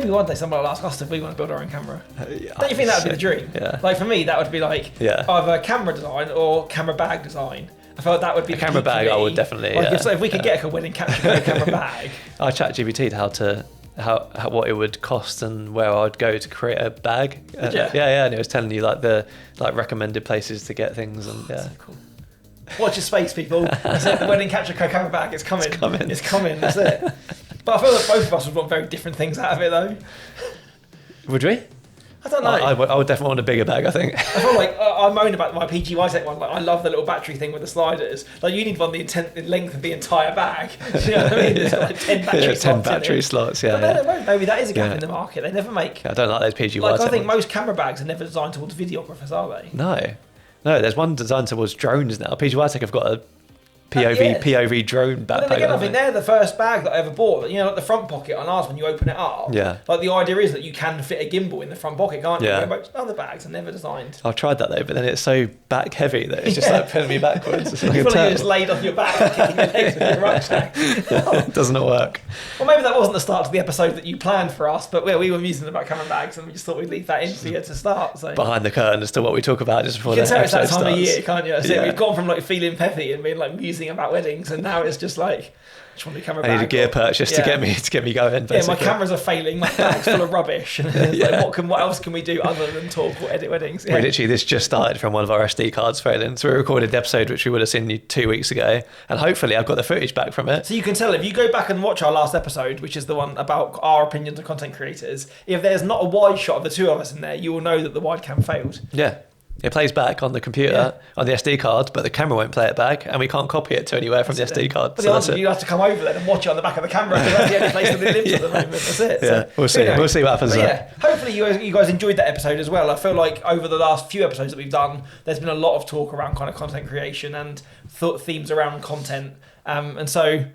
maybe one day somebody will ask us if we want to build our own camera. Don't you think that would be the dream? Yeah. Like for me, that would be like either camera design or camera bag design. I felt that would be a camera bag. I would definitely. Like if we could get a wedding capture camera bag. I ChatGPT'd how what it would cost and where I'd go to create a bag. And it was telling you like the recommended places to get things and So cool. Watch your space, people. That's it. The wedding capture camera bag. It's coming. It's coming. That's it. But I feel that both of us would want very different things out of it, though. Would we? I don't know. I would definitely want a bigger bag, I think. I feel like I moan about my PGY Tech one. Like I love the little battery thing with the sliders. Like you need one the length of the entire bag. You know what I mean? There's like 10 battery slots. 10 battery slots. Yeah. Maybe that is a gap in the market. They never make. I don't like those PGY. Like I think most camera bags are never designed towards videographers, are they? No. There's one designed towards drones now. PGY Tech have got a POV drone backpack. But then again, I think they're the first bag that I ever bought. You know, like the front pocket on ours when you open it up. Yeah. Like the idea is that you can fit a gimbal in the front pocket, can't you? Yeah. Most other bags are never designed. I've tried that though, but then it's so back heavy that it's just like pulling me backwards. It's like you feel like you're just laid on your back and kicking your legs with your rucksack. It doesn't work. Well, maybe that wasn't the start to the episode that you planned for us, but we were musing about camera bags and we just thought we'd leave that in for you to start. So behind the curtain as to what we talk about just before the episode starts. You can tell it's that time of year, can't you? So we've gone from like feeling peppy and being like musing about weddings, and now it's just like I just want a camera bag. I need a gear purchase to get me going. Basically. Yeah, my cameras are failing. My bag's full of rubbish. And like, what else can we do other than talk or edit weddings? Yeah. This just started from one of our SD cards failing. So we recorded the episode which we would have seen 2 weeks ago, and hopefully I've got the footage back from it. So you can tell if you go back and watch our last episode, which is the one about our opinions on content creators. If there's not a wide shot of the two of us in there, you will know that the wide cam failed. Yeah. It plays back on the computer, on the SD card, but the camera won't play it back, and we can't copy it to anywhere from the SD card. But the answer, you have to come over then and watch it on the back of the camera, because that's the only place that it lives at the moment. That's it. Yeah, so, we'll see. We'll see what happens there. Hopefully you guys enjoyed that episode as well. I feel like over the last few episodes that we've done, there's been a lot of talk around kind of content creation and themes around content, and so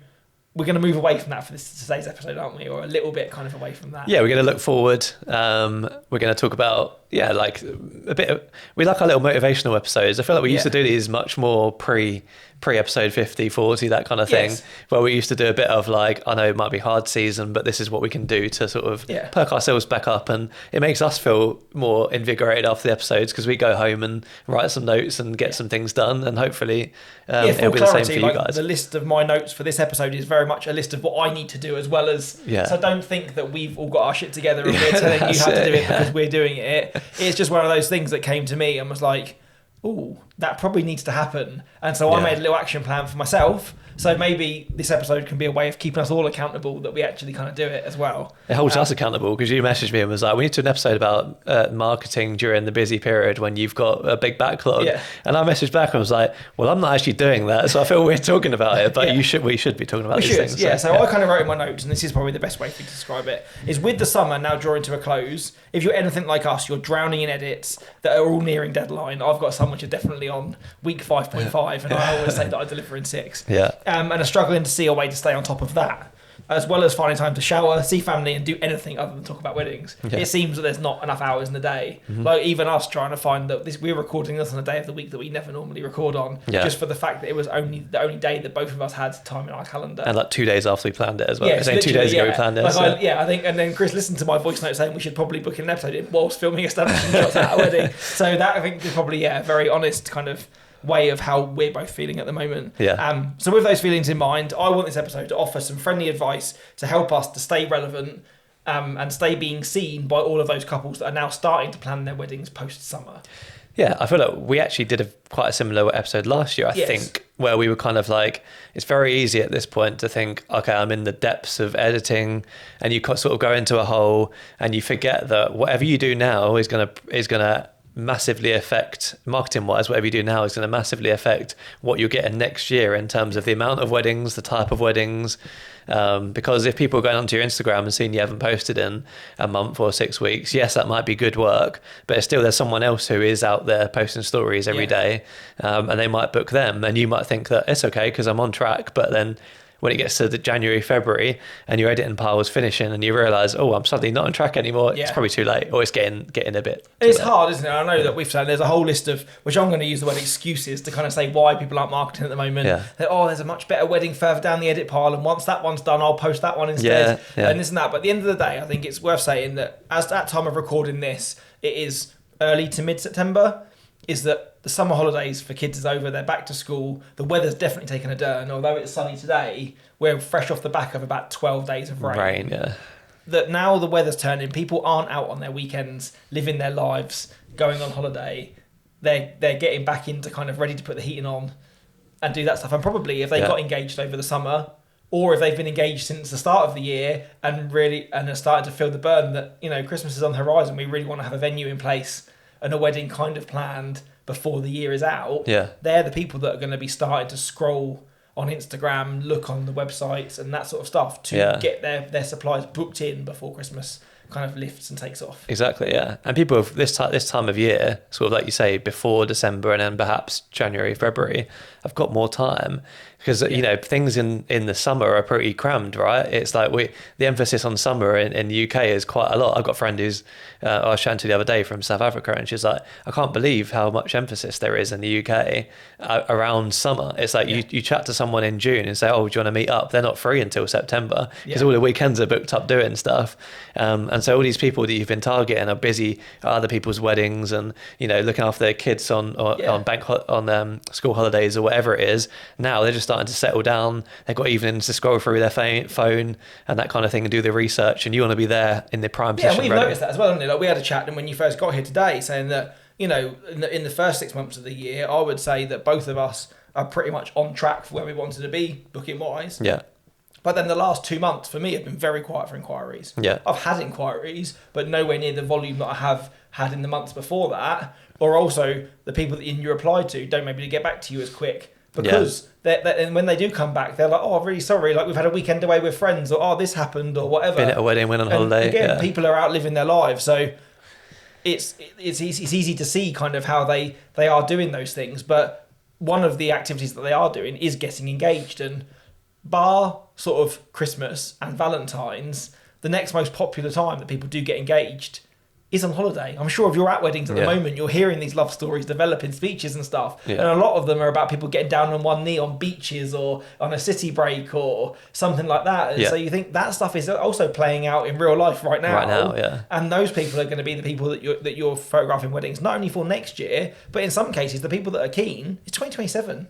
we're going to move away from that for today's episode, aren't we? Or a little bit kind of away from that. Yeah, we're going to look forward. We're going to talk about, like a bit of, we like our little motivational episodes. I feel like we used to do these much more pre-episode 50, 40, that kind of thing, where we used to do a bit of like, I know it might be hard season, but this is what we can do to sort of perk ourselves back up. And it makes us feel more invigorated after the episodes because we go home and write some notes and get some things done. And hopefully it'll be the same for you guys. The list of my notes for this episode is very much a list of what I need to do as well as, so don't think that we've all got our shit together and we're telling you how to do it because we're doing it. It's just one of those things that came to me and was like, ooh, that probably needs to happen. And so I made a little action plan for myself. So maybe this episode can be a way of keeping us all accountable that we actually kind of do it as well. It holds us accountable because you messaged me and was like, we need to do an episode about marketing during the busy period when you've got a big backlog. Yeah. And I messaged back and was like, well, I'm not actually doing that. So I feel we're talking about it, but we should be talking about these things. Yeah, so I kind of wrote in my notes, and this is probably the best way to describe it, is with the summer now drawing to a close, if you're anything like us, you're drowning in edits that are all nearing deadline. I've got some which are definitely on week 5.5, and I always say that I deliver in 6. Yeah. And are struggling to see a way to stay on top of that, as well as finding time to shower, see family, and do anything other than talk about weddings. It seems that there's not enough hours in the day. Like even us trying to find that we're recording this on a day of the week that we never normally record on, just for the fact that it was only the only day that both of us had time in our calendar. And like 2 days after we planned it as well. Saying 2 days ago we planned it. I think, and then Chris listened to my voice note saying we should probably book an episode whilst filming establishing shots at a wedding. So that I think is probably a very honest kind of way of how we're both feeling at the moment. So with those feelings in mind, I want this episode to offer some friendly advice to help us to stay relevant and stay being seen by all of those couples that are now starting to plan their weddings post-summer. Yeah, I feel like we actually did quite a similar episode last year, I think, where we were kind of like, it's very easy at this point to think, okay, I'm in the depths of editing, and you sort of go into a hole and you forget that whatever you do now is gonna massively affect, marketing wise, whatever you do now is going to massively affect what you're getting next year in terms of the amount of weddings, the type of weddings, because if people are going onto your Instagram and seeing you haven't posted in a month or 6 weeks, yes, that might be good work, but still there's someone else who is out there posting stories every day, and they might book them, and you might think that it's okay because I'm on track, but then when it gets to the January, February, and your editing pile was finishing, and you realise, oh, I'm suddenly not on track anymore. It's probably too late, or it's getting a bit. It's hard, isn't it? I know that we've said there's a whole list of, which I'm going to use the word excuses to kind of say why people aren't marketing at the moment. That, there's a much better wedding further down the edit pile, and once that one's done, I'll post that one instead, and this and that. But at the end of the day, I think it's worth saying that as at time of recording this, it is early to mid-September. Is that the summer holidays for kids is over, they're back to school, the weather's definitely taken a turn, although it's sunny today, we're fresh off the back of about 12 days of rain. That now the weather's turning, people aren't out on their weekends, living their lives, going on holiday, they're getting back into kind of ready to put the heating on and do that stuff. And probably if they got engaged over the summer, or if they've been engaged since the start of the year and are starting to feel the burden that, Christmas is on the horizon, we really want to have a venue in place and a wedding kind of planned before the year is out, they're the people that are going to be starting to scroll on Instagram, look on the websites and that sort of stuff to get their supplies booked in before Christmas kind of lifts and takes off. Exactly, yeah. And people have this time of year, sort of like you say, before December and then perhaps January, February, have got more time. Because, things in the summer are pretty crammed, right? It's like the emphasis on summer in the UK is quite a lot. I've got a friend who's, I was chatting to the other day from South Africa, and she's like, I can't believe how much emphasis there is in the UK around summer. It's like you chat to someone in June and say, oh, do you want to meet up? They're not free until September because all the weekends are booked up doing stuff. And so all these people that you've been targeting are busy at other people's weddings and, looking after their kids on school holidays or whatever it is. Now they're just starting to settle down. They've got evenings to scroll through their phone and that kind of thing and do the research, and you want to be there in the prime position. Yeah, we've noticed that as well, haven't we? Like, we had a chat when you first got here today saying that, in the first 6 months of the year, I would say that both of us are pretty much on track for where we wanted to be booking wise. Yeah. But then the last 2 months for me have been very quiet for inquiries. Yeah. I've had inquiries, but nowhere near the volume that I have had in the months before that. Or also the people that you replied to don't maybe get back to you as quick. Because and when they do come back, they're like, oh, I'm really sorry, like we've had a weekend away with friends, or oh, this happened, or whatever. Been at a wedding, went on holiday. Again, people are out living their lives, so it's easy to see kind of how they are doing those things. But one of the activities that they are doing is getting engaged, and bar sort of Christmas and Valentine's, the next most popular time that people do get engaged is on holiday. I'm sure if you're at weddings at the moment, you're hearing these love stories develop in speeches and stuff. And a lot of them are about people getting down on one knee on beaches or on a city break or something like that. And so you think that stuff is also playing out in real life right now. And those people are going to be the people that you're photographing weddings, not only for next year, but in some cases, the people that are keen, it's 2027.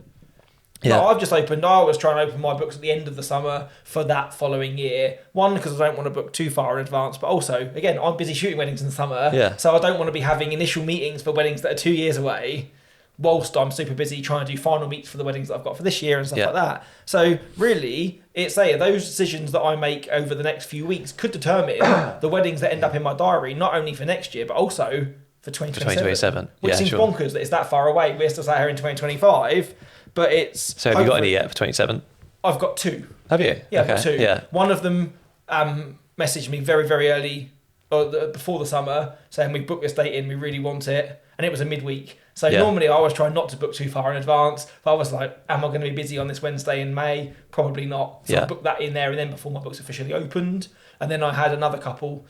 Yeah. Like I was trying to open my books at the end of the summer for that following year. One, because I don't want to book too far in advance, but also, again, I'm busy shooting weddings in the summer. So I don't want to be having initial meetings for weddings that are 2 years away, whilst I'm super busy trying to do final meets for the weddings that I've got for this year and stuff like that. So really, those decisions that I make over the next few weeks could determine the weddings that end up in my diary, not only for next year, but also for 2027. Which seems bonkers that it's that far away. We're still sat here in 2025. But it's... So have you got any yet for 27? I've got two. Have you? Yeah, I've got two. Yeah. One of them messaged me very, very early, before the summer, saying we booked this date in, we really want it. And it was a midweek. So normally I always try not to book too far in advance. But I was like, am I going to be busy on this Wednesday in May? Probably not. So I booked that in there and then before my books officially opened. And then I had another couple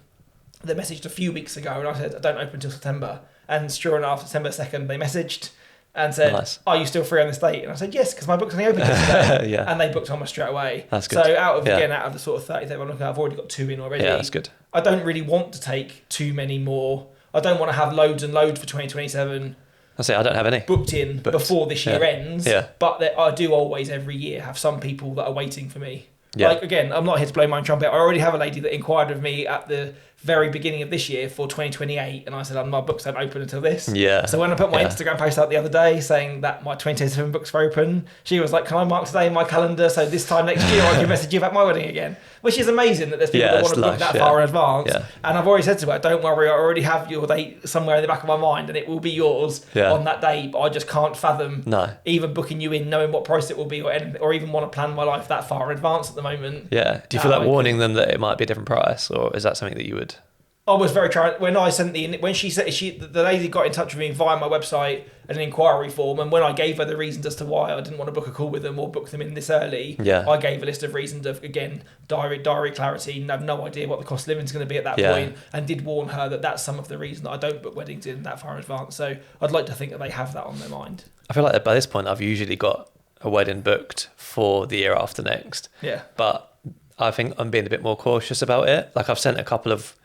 that messaged a few weeks ago and I said, I don't open until September. And sure enough, September 2nd, they messaged and said, are you still free on this date? And I said, yes, because my book's only open today. And they booked on me straight away. That's good. So out of the sort of 30 I'm looking at, I've already got 2 in already. Yeah, that's good. I don't really want to take too many more. I don't want to have loads and loads for 2027. I don't have any booked in before this year ends. But I do always every year have some people that are waiting for me. Like, again, I'm not here to blow my own trumpet. I already have a lady that inquired of me at the very beginning of this year for 2028, and I said, my books don't open until this. So when I put my Instagram post out the other day saying that my 2027 books are open, she was like, can I mark today in my calendar so this time next year I can message you about my wedding again? Which is amazing that there's people that want to book that far in advance. And I've already said to her, don't worry, I already have your date somewhere in the back of my mind and it will be yours on that day, but I just can't fathom even booking you in, knowing what price it will be or even want to plan my life that far in advance at the moment. Do you feel like warning them that it might be a different price, or is that something that you would I was very trying when I sent when she said the lady got in touch with me via my website and an inquiry form, and when I gave her the reasons as to why I didn't want to book a call with them or book them in this early, I gave a list of reasons of, again, diary clarity, and I have no idea what the cost of living is going to be at that point, and did warn her that that's some of the reason that I don't book weddings in that far in advance. So I'd like to think that they have that on their mind. I feel like by this point I've usually got a wedding booked for the year after next. Yeah. But I think I'm being a bit more cautious about it. Like I've sent a couple of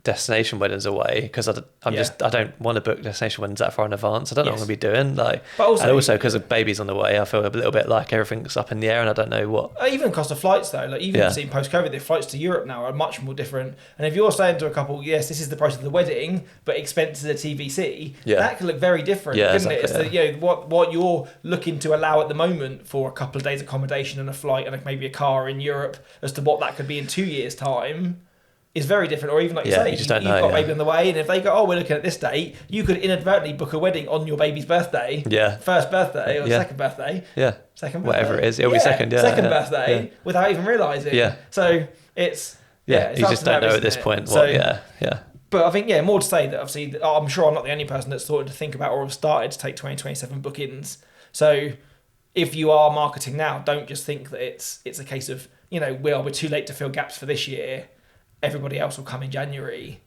destination weddings away because I don't want to book destination weddings that far in advance. I don't know what I'm going to be doing. Like, but also because of babies on the way, I feel a little bit like everything's up in the air and I don't know what. Even cost of flights though, like even seeing post-COVID, the flights to Europe now are much more different. And if you're saying to a couple, yes, this is the price of the wedding, but expenses are TBC, that can look very different, couldn't it? It's what you're looking to allow at the moment for a couple of days accommodation and a flight and maybe a car in Europe as to what that could be in 2 years' time. Is very different, or even like you say, you've got a baby on the way, and if they go, oh, we're looking at this date, you could inadvertently book a wedding on your baby's birthday, first birthday or second birthday, second birthday, whatever it is, it'll be second birthday, without even realising. So it's you just don't know at this point. But I think more to say that obviously I'm sure I'm not the only person that's started to think about or have started to take 2027 bookings. So if you are marketing now, don't just think that it's a case of we're too late to fill gaps for this year. Everybody else will come in January.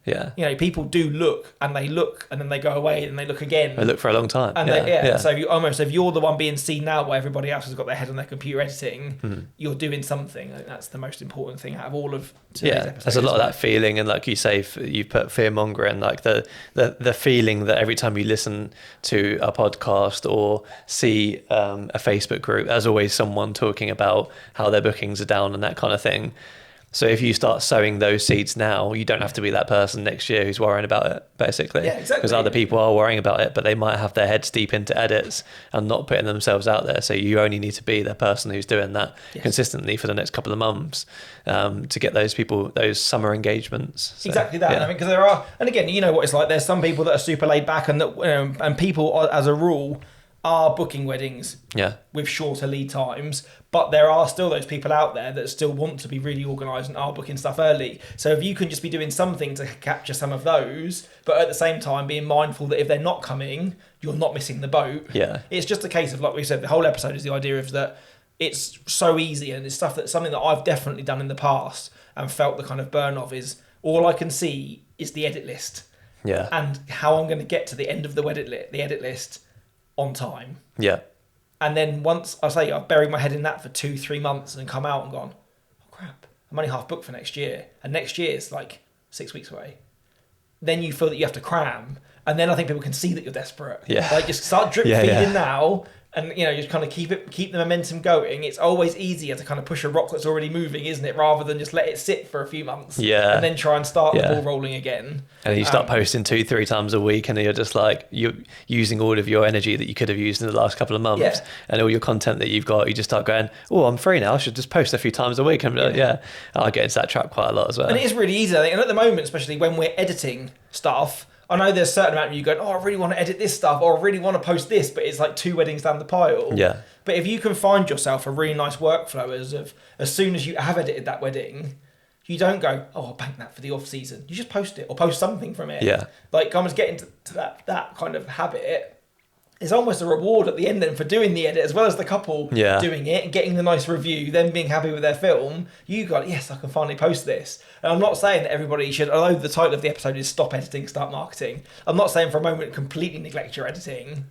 People do look and then they go away and they look again. They look for a long time. And so if you're the one being seen now while everybody else has got their head on their computer editing, you're doing something. I think that's the most important thing out of all of today's episodes. There's a lot of that feeling, and like you say, you put fear mongering, like the feeling that every time you listen to a podcast or see a Facebook group, there's always someone talking about how their bookings are down and that kind of thing. So if you start sowing those seeds now, you don't have to be that person next year who's worrying about it, basically. Yeah, exactly. Because other people are worrying about it, but they might have their heads deep into edits and not putting themselves out there. So you only need to be the person who's doing that consistently for the next couple of months to get those people, those summer engagements. So, exactly that. I mean, because there are, and again, you know what it's like. There's some people that are super laid back, and that and people as a rule are booking weddings with shorter lead times, but there are still those people out there that still want to be really organised and are booking stuff early. So if you can just be doing something to capture some of those, but at the same time being mindful that if they're not coming, you're not missing the boat. It's just a case of, like we said, the whole episode is the idea of that it's so easy, and it's something that I've definitely done in the past and felt the kind of burn of is all I can see is the edit list and how I'm going to get to the end of the edit list on time. And then once I've buried my head in that for 2-3 months and come out and gone, oh crap, I'm only half booked for next year, and next year is like 6 weeks away. Then you feel that you have to cram, and then I think people can see that you're desperate. Like just start drip feeding now, and just kind of keep the momentum going. It's always easier to kind of push a rock that's already moving, isn't it, rather than just let it sit for a few months and then try and start the ball rolling again. And you start posting 2-3 times a week, and you're just like, you're using all of your energy that you could have used in the last couple of months and all your content that you've got, you just start going, oh, I'm free now, I should just post a few times a week. And I get into that trap quite a lot as well. And it is really easy, I think. And at the moment, especially when we're editing stuff, I know there's a certain amount of you going, oh, I really want to edit this stuff, or I really want to post this, but it's like 2 weddings down the pile. But if you can find yourself a really nice workflow as soon as you have edited that wedding, you don't go, oh, I'll bank that for the off season. You just post it or post something from it. Like almost getting to that kind of habit. It's almost a reward at the end then for doing the edit, as well as the couple doing it and getting the nice review, them being happy with their film. You got, yes, I can finally post this. And I'm not saying that everybody should, although the title of the episode is Stop Editing, Start Marketing, I'm not saying for a moment completely neglect your editing,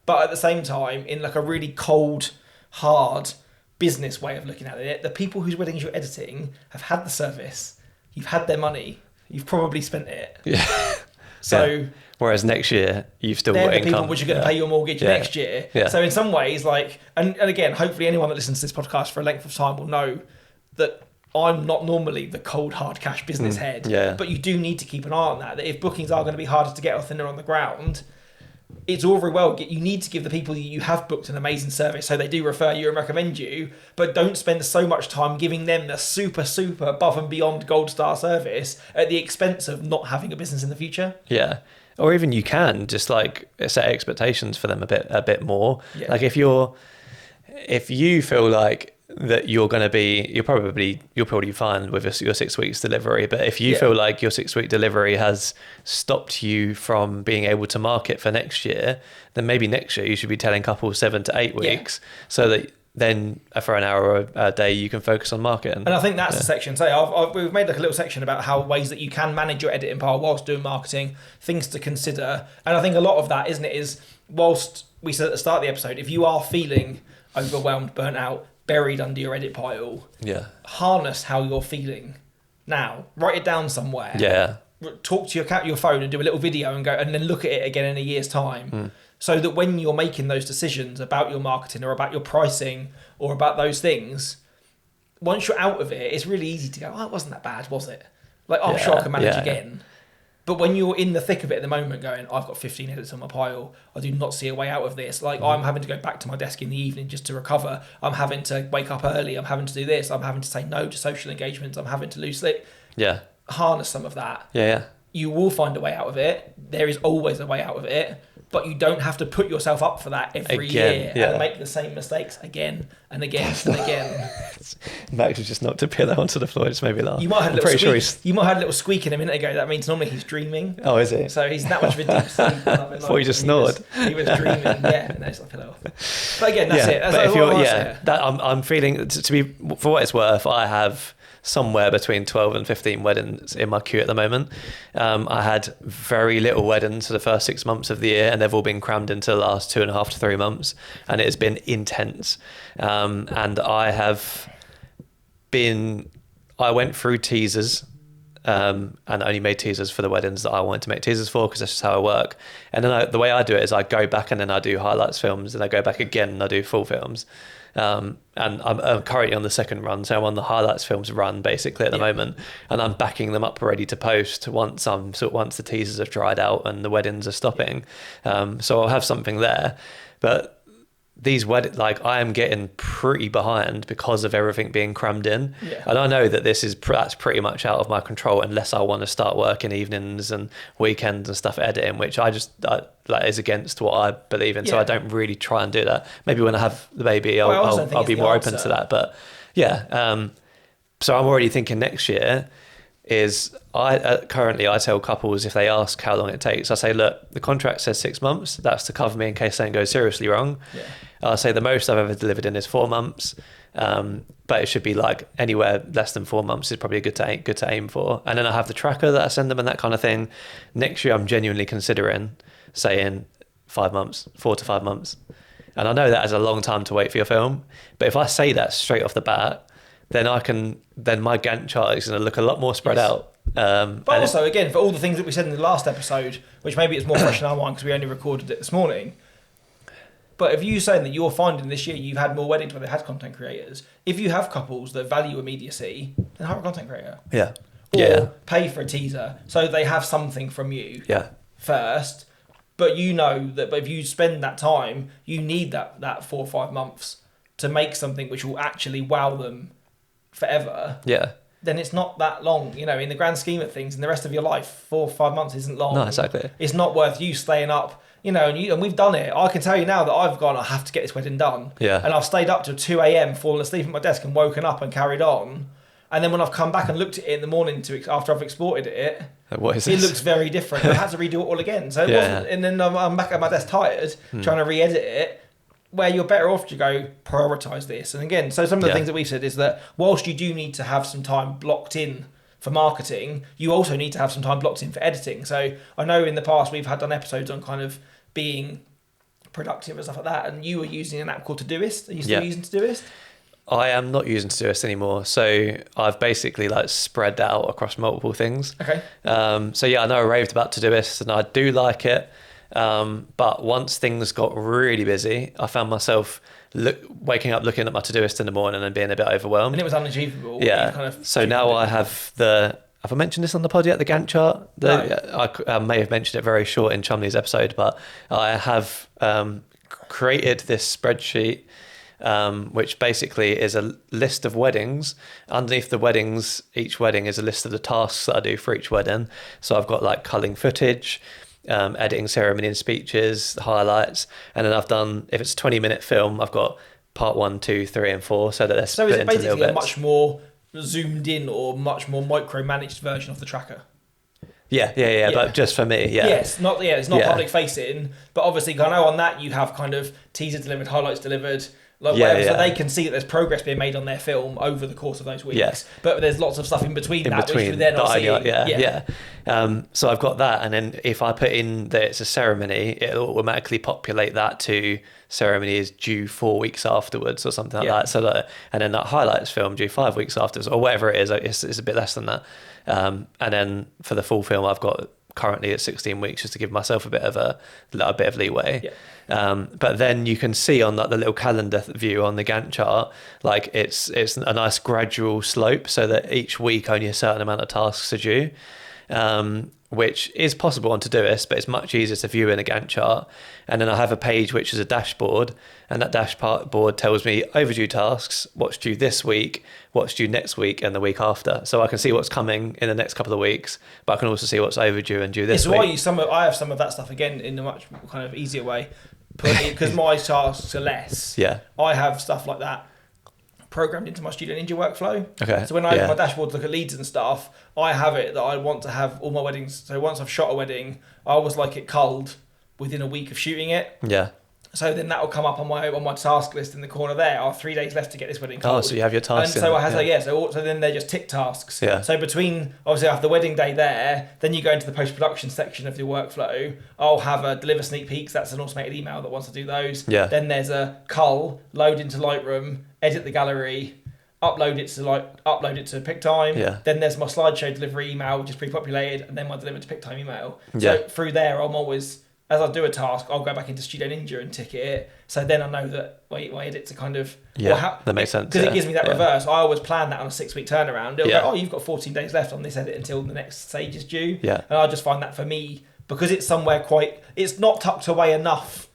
but at the same time, in like a really cold, hard business way of looking at it, the people whose weddings you're editing have had the service, you've had their money, you've probably spent it. So... Whereas next year, you've still got income. They're the people which are going to pay your mortgage next year. So in some ways, like, and again, hopefully anyone that listens to this podcast for a length of time will know that I'm not normally the cold, hard cash business head. But you do need to keep an eye on that if bookings are going to be harder to get or thinner on the ground, it's all very well. You need to give the people you have booked an amazing service so they do refer you and recommend you, but don't spend so much time giving them the super, super above and beyond gold star service at the expense of not having a business in the future. Or even you can just like set expectations for them a bit more. Like if you feel like that you'll probably fine with your 6 weeks delivery. But if you feel like your 6 week delivery has stopped you from being able to market for next year, then maybe next year you should be telling couples 7 to 8 weeks so that then for an hour a day you can focus on marketing. And I think that's the section. So we've made like a little section about how ways that you can manage your editing pile whilst doing marketing, things to consider. And I think a lot of that, isn't it, is whilst we said at the start of the episode, if you are feeling overwhelmed, burnt out, buried under your edit pile, harness how you're feeling now. Write it down somewhere. Yeah. Talk to your phone and do a little video and go, and then look at it again in a year's time. So that when you're making those decisions about your marketing or about your pricing or about those things, once you're out of it, it's really easy to go, oh, it wasn't that bad, was it? Like, I'm sure I can manage again. But when you're in the thick of it at the moment going, I've got 15 edits on my pile, I do not see a way out of this. Like, I'm having to go back to my desk in the evening just to recover. I'm having to wake up early. I'm having to do this. I'm having to say no to social engagements. I'm having to lose sleep. Yeah. Harness some of that. Yeah. You will find a way out of it. There is always a way out of it. But you don't have to put yourself up for that every year and make the same mistakes again and again and again. Max just knocked a pillow onto the floor. It just made me laugh. You might have had a little squeak in a minute ago. That means normally he's dreaming. Oh, is he? So he's that much of a deep sleep. Before he just snored. He was dreaming. Yeah, and there's like a pillow. But again, that's it. That's but if you're, I'm feeling to be, for what it's worth, I have somewhere between 12 and 15 weddings in my queue at the moment. I had very little weddings for the first 6 months of the year, and they've all been crammed into the last 2.5 to 3 months, and it has been intense. And I went through teasers and only made teasers for the weddings that I wanted to make teasers for, because that's just how I work. And then the way I do it is I go back and then I do highlights films, and I go back again and I do full films. And I'm currently on the second run, so I'm on the highlights films run basically at the moment, and I'm backing them up ready to post once the teasers have dried out and the weddings are stopping. So I'll have something there, but these I am getting pretty behind because of everything being crammed in, and I know that that's pretty much out of my control unless I want to start working evenings and weekends and stuff editing, which that is against what I believe in. So I don't really try and do that. Maybe when I have the baby, I'll be more open to that. But so I'm already thinking next year. Currently I tell couples, if they ask how long it takes, I say, look, the contract says 6 months. That's to cover me in case something goes seriously wrong. I say the most I've ever delivered in is 4 months, but it should be like anywhere less than 4 months is probably good to aim for. And then I have the tracker that I send them and that kind of thing. Next year I'm genuinely considering saying 5 months, 4 to 5 months, and I know that is a long time to wait for your film. But if I say that straight off the bat, then my Gantt chart is going to look a lot more spread out. But also, again, for all the things that we said in the last episode, which maybe it's more fresh in our mind because we only recorded it this morning. But if you're saying that you're finding this year you've had more weddings where they had content creators, if you have couples that value immediacy, then hire a content creator. Or pay for a teaser so they have something from you first. But you know that if you spend that time, you need that 4 or 5 months to make something which will actually wow them forever. Then it's not that long, in the grand scheme of things. In the rest of your life, 4 or 5 months isn't long. No, exactly. It's not worth you staying up, and we've done it. I can tell you now that I've gone, I have to get this wedding done. And I've stayed up till 2 a.m, fallen asleep at my desk and woken up and carried on. And then when I've come back and looked at it in the morning after I've exported it, it looks very different. I had to redo it all again. So it wasn't, and then I'm back at my desk tired, trying to re-edit it. Where you're better off to go prioritise this. And again, so some of the things that we've said is that whilst you do need to have some time blocked in for marketing, you also need to have some time blocked in for editing. So I know in the past we've done episodes on kind of being productive and stuff like that, and you were using an app called Todoist. Are you still using Todoist? I am not using Todoist anymore. So I've basically spread that out across multiple things. Okay. So I know I raved about Todoist and I do like it. But once things got really busy, I found myself waking up looking at my Todoist in the morning and being a bit overwhelmed. And it was unachievable. So now I have have I mentioned this on the pod yet, the Gantt chart? No. I may have mentioned it very short in Chumley's episode, but I have created this spreadsheet, which basically is a list of weddings. Underneath the weddings, each wedding is a list of the tasks that I do for each wedding. So I've got culling footage, editing ceremony and speeches, the highlights, and then I've done, if it's a 20-minute film, I've got part 1, 2, 3, and 4, so that they're So split is it into little basically a bits. much more zoomed in or much more micromanaged version of the tracker? Yeah. But just for me, it's not public facing, but obviously I know on that you have kind of teaser delivered, highlights delivered, whatever, so they can see that there's progress being made on their film over the course of those weeks. Yes. But there's lots of stuff in between which they're not seeing. So I've got that, and then if I put in that it's a ceremony, it'll automatically populate that to ceremony is due 4 weeks afterwards or something like that. So that, and then that highlights film due 5 weeks afterwards or whatever it is. It's a bit less than that. And then for the full film, I've got currently at 16 weeks just to give myself a bit of leeway. But then you can see on like the little calendar view on the Gantt chart, like it's a nice gradual slope, so that each week only a certain amount of tasks are due, which is possible on Todoist, but it's much easier to view in a Gantt chart. And then I have a page which is a dashboard, and that dashboard tells me overdue tasks, what's due this week, what's due next week, and the week after. So I can see what's coming in the next couple of weeks, but I can also see what's overdue and due this week. So I have some of that stuff again in a much kind of easier way, because my tasks are less. I have stuff like that programmed into my Studio Ninja workflow. Okay. So when I have my dashboard to look at leads and stuff, I have it that I want to have all my weddings. So once I've shot a wedding, I always like it culled within a week of shooting it. So then that will come up on my task list in the corner there. 3 days left to get this wedding culled. Oh, so you have your tasks. And so I have so then they're just tick tasks. So between obviously after the wedding day there, then you go into the post production section of your workflow. I'll have a deliver sneak peeks. That's an automated email that wants to do those. Then there's a cull, load into Lightroom, edit the gallery, upload it to PicTime. Then there's my slideshow delivery email, which is pre-populated, and then my deliver to PicTime email. So through there, I'm always, as I do a task, I'll go back into Studio Ninja and tick it. So then I know that my edits are kind of that makes sense, because it gives me that reverse. I always plan that on a 6-week turnaround. It'll go, you've got 14 days left on this edit until the next stage is due. And I just find that for me, because it's somewhere it's not tucked away enough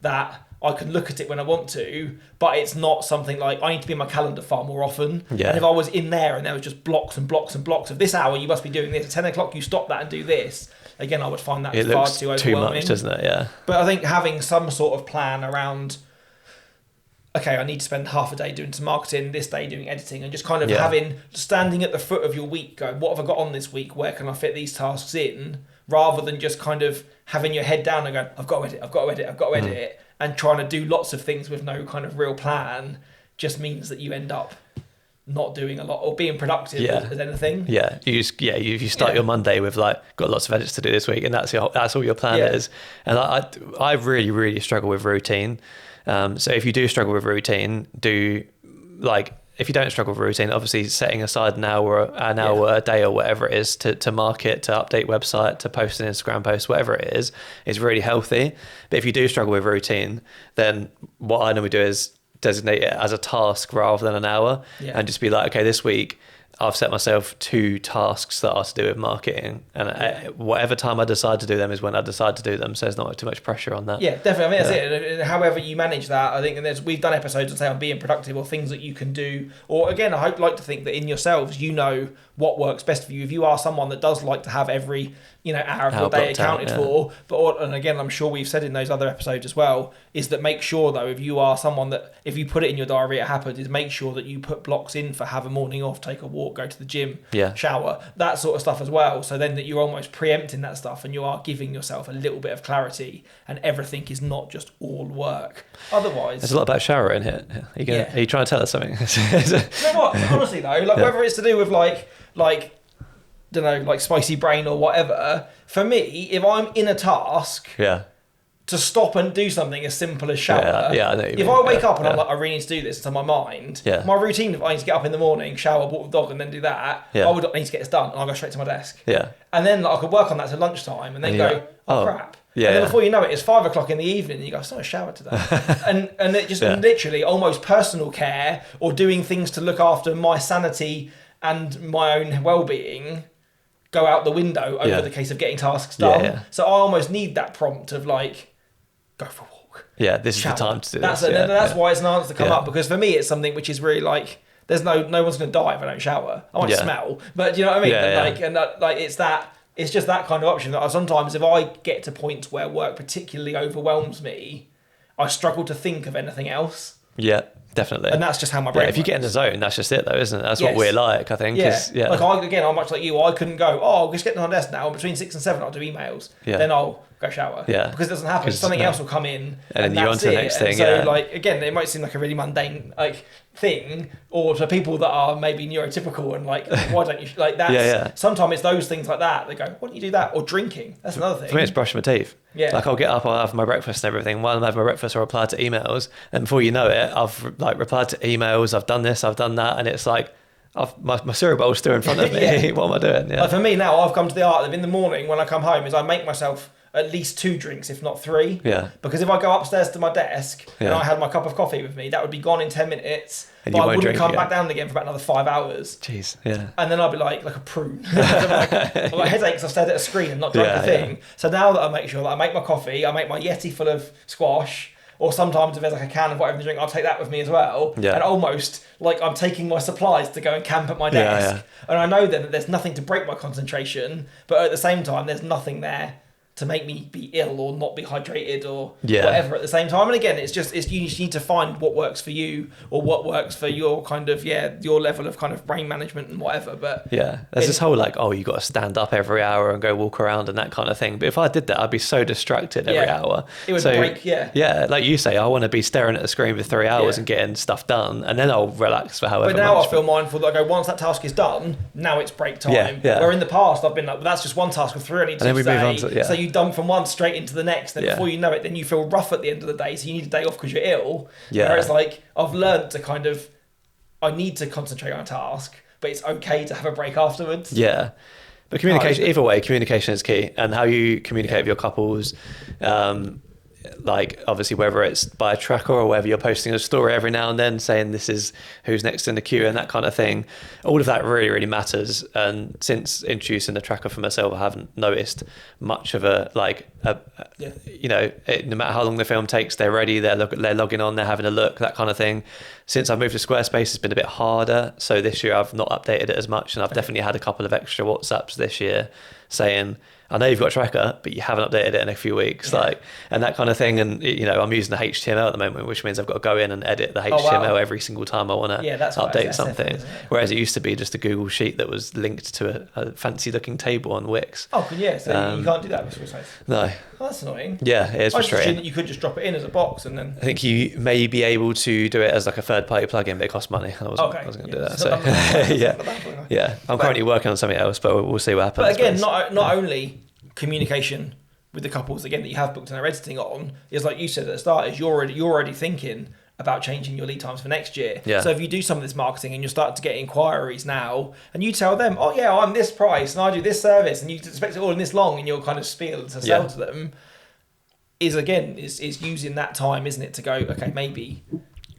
that I can look at it when I want to, but it's not something like I need to be in my calendar far more often. And if I was in there and there was just blocks and blocks and blocks of this hour, you must be doing this. At 10 o'clock, you stop that and do this. Again, I would find that far too overwhelming. Too much, doesn't it? But I think having some sort of plan around, okay, I need to spend half a day doing some marketing, this day doing editing, and just kind of standing at the foot of your week, going, what have I got on this week? Where can I fit these tasks in? Rather than just kind of having your head down and going, I've got to edit it. And trying to do lots of things with no kind of real plan just means that you end up not doing a lot or being productive as anything. You start your Monday with like, got lots of edits to do this week, and that's all your plan is. And I really, really struggle with routine. So if you do struggle with routine, if you don't struggle with routine, obviously setting aside an hour a day or whatever it is to market, to update website, to post an Instagram post, whatever it is really healthy. But if you do struggle with routine, then what I normally do is designate it as a task rather than an hour, and just be like, okay, this week I've set myself 2 tasks that are to do with marketing, and whatever time I decide to do them is when I decide to do them. So there's not too much pressure on that. Definitely. I mean, that's it. However you manage that, I think, and we've done episodes that say on being productive or things that you can do. Or again, I like to think that in yourselves, you know what works best for you. If you are someone that does like to have every hour of your day accounted for, and again, I'm sure we've said in those other episodes as well, is that make sure though, if you are someone that, if you put it in your diary, it happens, is make sure that you put blocks in for have a morning off, take a walk, go to the gym, shower, that sort of stuff as well. So then that you're almost preempting that stuff and you are giving yourself a little bit of clarity, and everything is not just all work. Otherwise, there's a lot about shower in here. Are you trying to tell us something? You know what? Honestly though, whether it's to do with like don't know, like spicy brain or whatever, for me, if I'm in a task, to stop and do something as simple as shower. I know what you mean. I wake up and I'm like, I really need to do this, it's on my mind. My routine, if I need to get up in the morning, shower, walk the dog, and then do that, I would need to get this done, and I'll go straight to my desk. And then I could work on that till lunchtime, and then go, crap. And then before you know it, it's 5 o'clock in the evening, and you go, I still showered today. and it just literally almost personal care or doing things to look after my sanity and my own well-being go out the window over the case of getting tasks done. So I almost need that prompt of like, go for a walk. This is the time to do this. That's why it's an answer to come up, because for me it's something which is really like, there's no one's going to die if I don't shower. I might smell, but do you know what I mean? It's just that kind of option that sometimes if I get to points where work particularly overwhelms me, I struggle to think of anything else. Definitely. And that's just how my brain if you get in the zone, that's just it though, isn't it? That's what we're like, I think. Yeah. Like I'm much like you. I couldn't go, I'll just get to my desk now. Between 6 and 7, I'll do emails. Yeah. Then I'll go shower. Yeah. Because it doesn't happen. Something else will come in. And then you're on to the next thing. So like, again, it might seem like a really mundane like thing, or to people that are maybe neurotypical and like, why don't you like that? Sometimes it's those things like that. They go, why don't you do that? Or drinking. That's another thing. For me, it's brushing my teeth. Yeah. Like I'll get up, I'll have my breakfast and everything. While I'm having my breakfast, I'll reply to emails, and before you know it, I've like replied to emails. I've done this, I've done that, and it's like my cereal bowl's still in front of me. What am I doing? Yeah. Like for me now, I've come to the art of in the morning when I come home is I make myself at least 2 drinks, if not 3. Yeah. Because if I go upstairs to my desk and I had my cup of coffee with me, that would be gone in 10 minutes. And but you I won't wouldn't come drink back down again for about another 5 hours. Jeez. Yeah. And then I'd be like a prune. I've got headaches. I've stared at a screen and not drunk a thing. Yeah. So now that I make sure that I make my coffee, I make my Yeti full of squash. Or sometimes if there's like a can of whatever to drink, I'll take that with me as well. Yeah. And almost like I'm taking my supplies to go and camp at my desk. Yeah. And I know then that there's nothing to break my concentration, but at the same time, there's nothing there to make me be ill or not be hydrated or whatever at the same time. And again, it's you just need to find what works for you or what works for your kind of, your level of kind of brain management and whatever. But there's this whole like, you got to stand up every hour and go walk around and that kind of thing. But if I did that, I'd be so distracted every hour. It would break, Yeah, like you say, I want to be staring at the screen for 3 hours and getting stuff done, and then I'll relax for however But now much. I feel mindful that I go, once that task is done, now it's break time. Yeah. Where in the past, I've been like, well, that's just one task of 3 I need to do today. So you dump from one straight into the next, and before you know it, then you feel rough at the end of the day, so you need a day off because you're ill. Whereas like I've learned to kind of, I need to concentrate on a task, but it's okay to have a break afterwards. But communication, either way, communication is key, and how you communicate with your couples, like obviously whether it's by a tracker or whether you're posting a story every now and then saying this is who's next in the queue and that kind of thing, all of that really, really matters. And since introducing the tracker for myself, I haven't noticed much of no matter how long the film takes, they're ready, they're logging on, they're having a look, that kind of thing. Since I've moved to Squarespace, it's been a bit harder. So this year I've not updated it as much, and I've definitely had a couple of extra WhatsApps this year saying, I know you've got a tracker, but you haven't updated it in a few weeks, and that kind of thing. And I'm using the HTML at the moment, which means I've got to go in and edit the HTML every single time I want to update something. Whereas it used to be just a Google sheet that was linked to a fancy looking table on Wix. So you can't do that with Squarespace. No. Oh, that's annoying. Yeah, it is frustrating. That you could just drop it in as a box and then. I think you may be able to do it as like a third-party plugin, but it costs money. I wasn't going to do that. So I'm currently working on something else, but we'll see what happens. But again, not only communication with the couples again that you have booked and are editing on is like you said at the start is you're already thinking about changing your lead times for next year. So if you do some of this marketing and you're starting to get inquiries now and you tell them, I'm this price and I do this service and you expect it all in this long, and you're kind of spiel to sell to them, is using that time, isn't it, to go, okay, maybe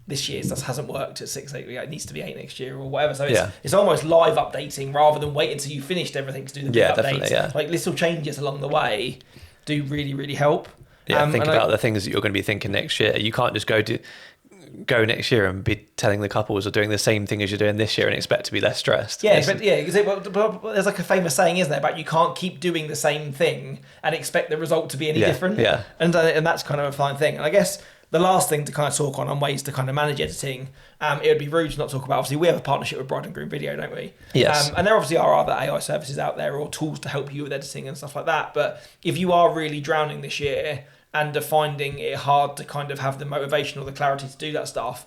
this year this hasn't worked at 6, 8, it needs to be 8 next year or whatever. So it's almost live updating rather than waiting until you finished everything to do the big updates. Like little changes along the way do really, really help. Think about the things that you're going to be thinking next year. You can't just go next year and be telling the couples or doing the same thing as you're doing this year and expect to be less stressed. Because there's like a famous saying, isn't there, about you can't keep doing the same thing and expect the result to be any different. And that's kind of a fine thing. And I guess the last thing to kind of talk on ways to kind of manage editing, it would be rude to not talk about, obviously we have a partnership with Bride and Groom Video, don't we? Yes. And there obviously are other AI services out there or tools to help you with editing and stuff like that. But if you are really drowning this year and are finding it hard to kind of have the motivation or the clarity to do that stuff,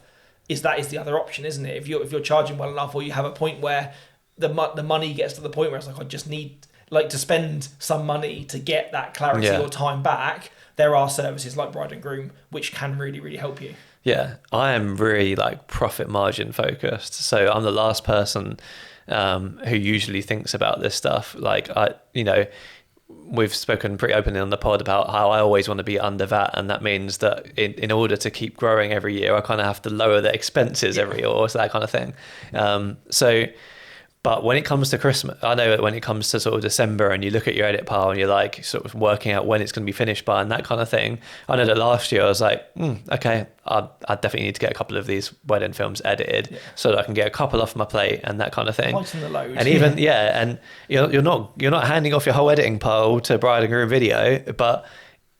is the other option, isn't it? If you're charging well enough, or you have a point where the money gets to the point where it's like, I just need like to spend some money to get that clarity or time back, there are services like Bride and Groom which can really, really help you. Yeah, I am really like profit margin focused. So I'm the last person who usually thinks about this stuff. Like we've spoken pretty openly on the pod about how I always want to be under that, and that means that in order to keep growing every year, I kind of have to lower the expenses every year, or that kind of thing. But when it comes to Christmas, I know that when it comes to sort of December and you look at your edit pile and you're like sort of working out when it's going to be finished by and that kind of thing. I know that last year I was like, okay, I definitely need to get a couple of these wedding films edited so that I can get a couple off my plate and that kind of thing. Lighten the load. And even, and you're not handing off your whole editing pile to Bride and Groom Video, but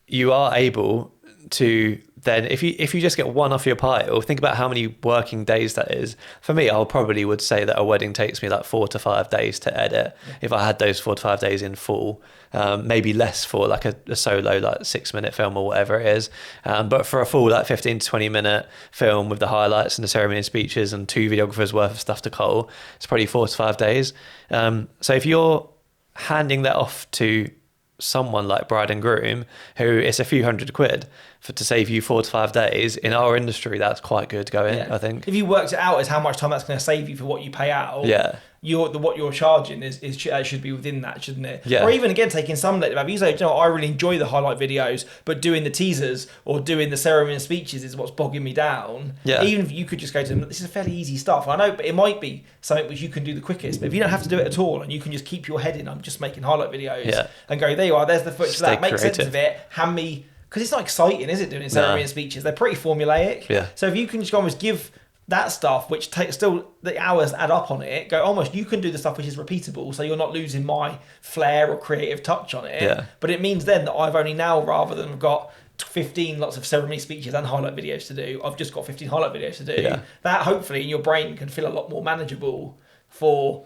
you are able to then if you just get one off your pile, think about how many working days that is. For me, I probably would say that a wedding takes me like 4 to 5 days to edit. If I had those 4 to 5 days in full, maybe less for like a solo like 6-minute film or whatever it is. But for a full like 15 to 20 minute film with the highlights and the ceremony and speeches and 2 videographers worth of stuff to cull, it's probably 4 to 5 days. So if you're handing that off to someone like bride and groom, who it's a few £100 to save you 4 to 5 days, in our industry that's quite good going. I think if you worked it out as how much time that's going to save you for what you pay out, what you're charging is should be within that, shouldn't it? Or even again taking some that you say, I really enjoy the highlight videos, but doing the teasers or doing the ceremony and speeches is what's bogging me down. Even if you could just go to them, this is fairly easy stuff. I know, but it might be something which you can do the quickest. But if you don't have to do it at all and you can just keep your head in, I'm just making highlight videos and go, there you are, there's the footage of that. Make sense of it. Hand me, because it's not exciting, is it? Doing ceremony and speeches, they're pretty formulaic. So if you can just almost give that stuff, which takes still the hours add up on it, go almost you can do the stuff which is repeatable, so you're not losing my flair or creative touch on it. But it means then that I've only now, rather than have got 15 lots of ceremony speeches and highlight videos to do, I've just got 15 highlight videos to do. That hopefully in your brain can feel a lot more manageable for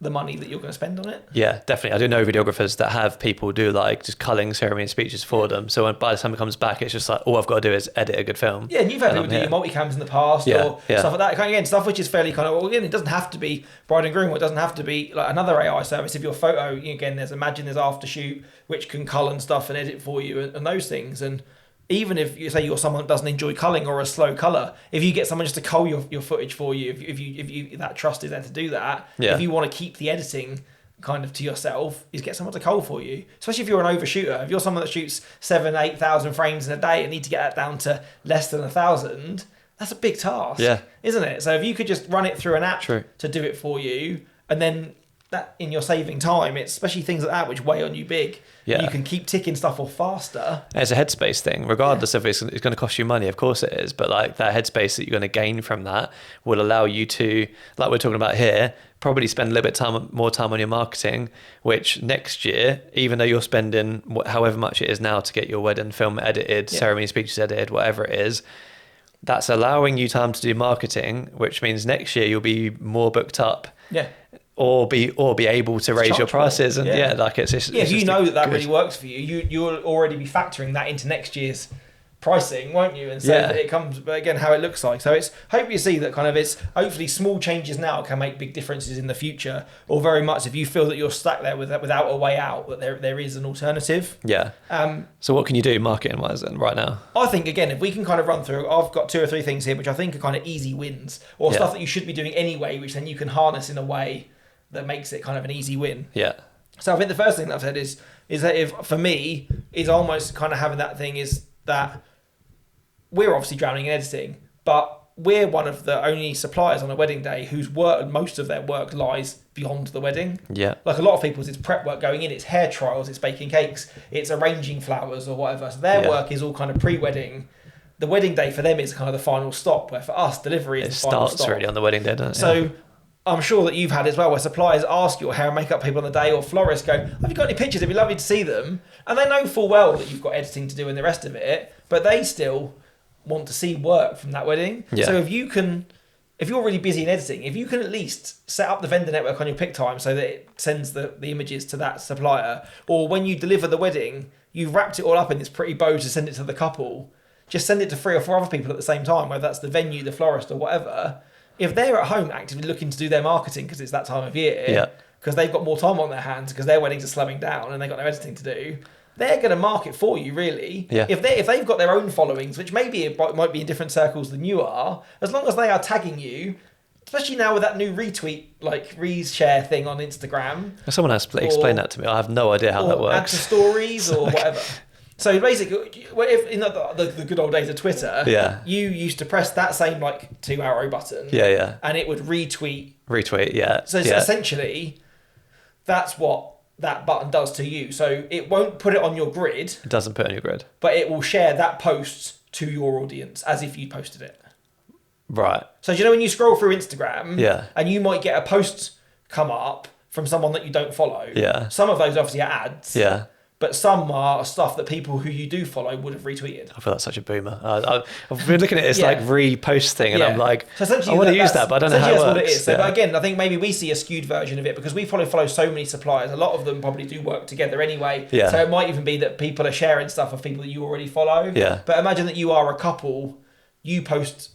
the money that you're going to spend on it. Yeah, definitely. I do know videographers that have people do like just culling ceremony and speeches for them. So when, by the time it comes back, it's just like, all I've got to do is edit a good film. Yeah, and you've had people do your multicams in the past or stuff like that. Again, stuff which is fairly kind of, well, again, it doesn't have to be bride and groom, or it doesn't have to be like another AI service. If your photo, again, there's after shoot, which can cull and stuff and edit for you and those things. And even if you say you're someone that doesn't enjoy culling or a slow colour, if you get someone just to cull your footage for you, if you that trust is there to do that, if you want to keep the editing kind of to yourself, is get someone to cull for you. Especially if you're an overshooter. If you're someone that shoots 7,000-8,000 frames in a day and need to get that down to less than 1,000, that's a big task, isn't it? So if you could just run it through an app to do it for you, and then that in your saving time, it's especially things like that which weigh on you big. You can keep ticking stuff off faster. It's a headspace thing, regardless of it's going to cost you money. Of course it is, but like that headspace that you're going to gain from that will allow you to, like we're talking about here, probably spend a little bit more time on your marketing, which next year, even though you're spending however much it is now to get your wedding film edited, ceremony speeches edited, whatever it is, that's allowing you time to do marketing, which means next year you'll be more booked up. Or be able to raise your prices, and if you know that really works for you, you'll already be factoring that into next year's pricing, won't you? And so that it comes, but again, how it looks like. So it's hope you see that kind of it's hopefully small changes now can make big differences in the future, or very much if you feel that you're stuck there without a way out, that there is an alternative. So what can you do marketing wise then right now? I think again, if we can kind of run through, I've got 2 or 3 things here which I think are kind of easy wins, or stuff that you should be doing anyway, which then you can harness in a way that makes it kind of an easy win. So I think the first thing that I've said is that if for me is almost kind of having that thing is that we're obviously drowning in editing, but we're one of the only suppliers on a wedding day whose work, most of their work lies beyond the wedding. Like a lot of people's, it's prep work going in, it's hair trials, it's baking cakes, it's arranging flowers or whatever. So their work is all kind of pre-wedding. The wedding day for them is kind of the final stop, where for us, delivery is the final stop. It starts really on the wedding day, doesn't it? So I'm sure that you've had as well, where suppliers ask your hair and makeup people on the day, or florists go, have you got any pictures? It'd be lovely to see them. And they know full well that you've got editing to do and the rest of it, but they still want to see work from that wedding. So if you're really busy in editing, if you can at least set up the vendor network on your pick time so that it sends the images to that supplier, or when you deliver the wedding, you've wrapped it all up in this pretty bow to send it to the couple, just send it to 3 or 4 other people at the same time, whether that's the venue, the florist or whatever. If they're at home actively looking to do their marketing because it's that time of year, because they've got more time on their hands because their weddings are slowing down and they've got no editing to do, they're going to market for you, really. If they've got their own followings, which maybe it might be in different circles than you are, as long as they are tagging you, especially now with that new retweet, like reshare thing on Instagram. Someone has to explain that to me. I have no idea how that works. Add to stories or whatever. So basically, if in the good old days of Twitter, you used to press that same like 2 arrow button, and it would retweet. So essentially, that's what that button does to you. So it won't put it on your grid. It doesn't put it on your grid. But it will share that post to your audience as if you posted it. Right. So do you know when you scroll through Instagram, and you might get a post come up from someone that you don't follow. Some of those obviously are ads. but some are stuff that people who you do follow would have retweeted. I feel like such a boomer. I've been looking at this like repost thing, and I'm like, so I want to use that, but I don't know how it works. What it is. So, but again, I think maybe we see a skewed version of it because we follow so many suppliers. A lot of them probably do work together anyway. Yeah. So it might even be that people are sharing stuff of people that you already follow. Yeah. But imagine that you are a couple, you post,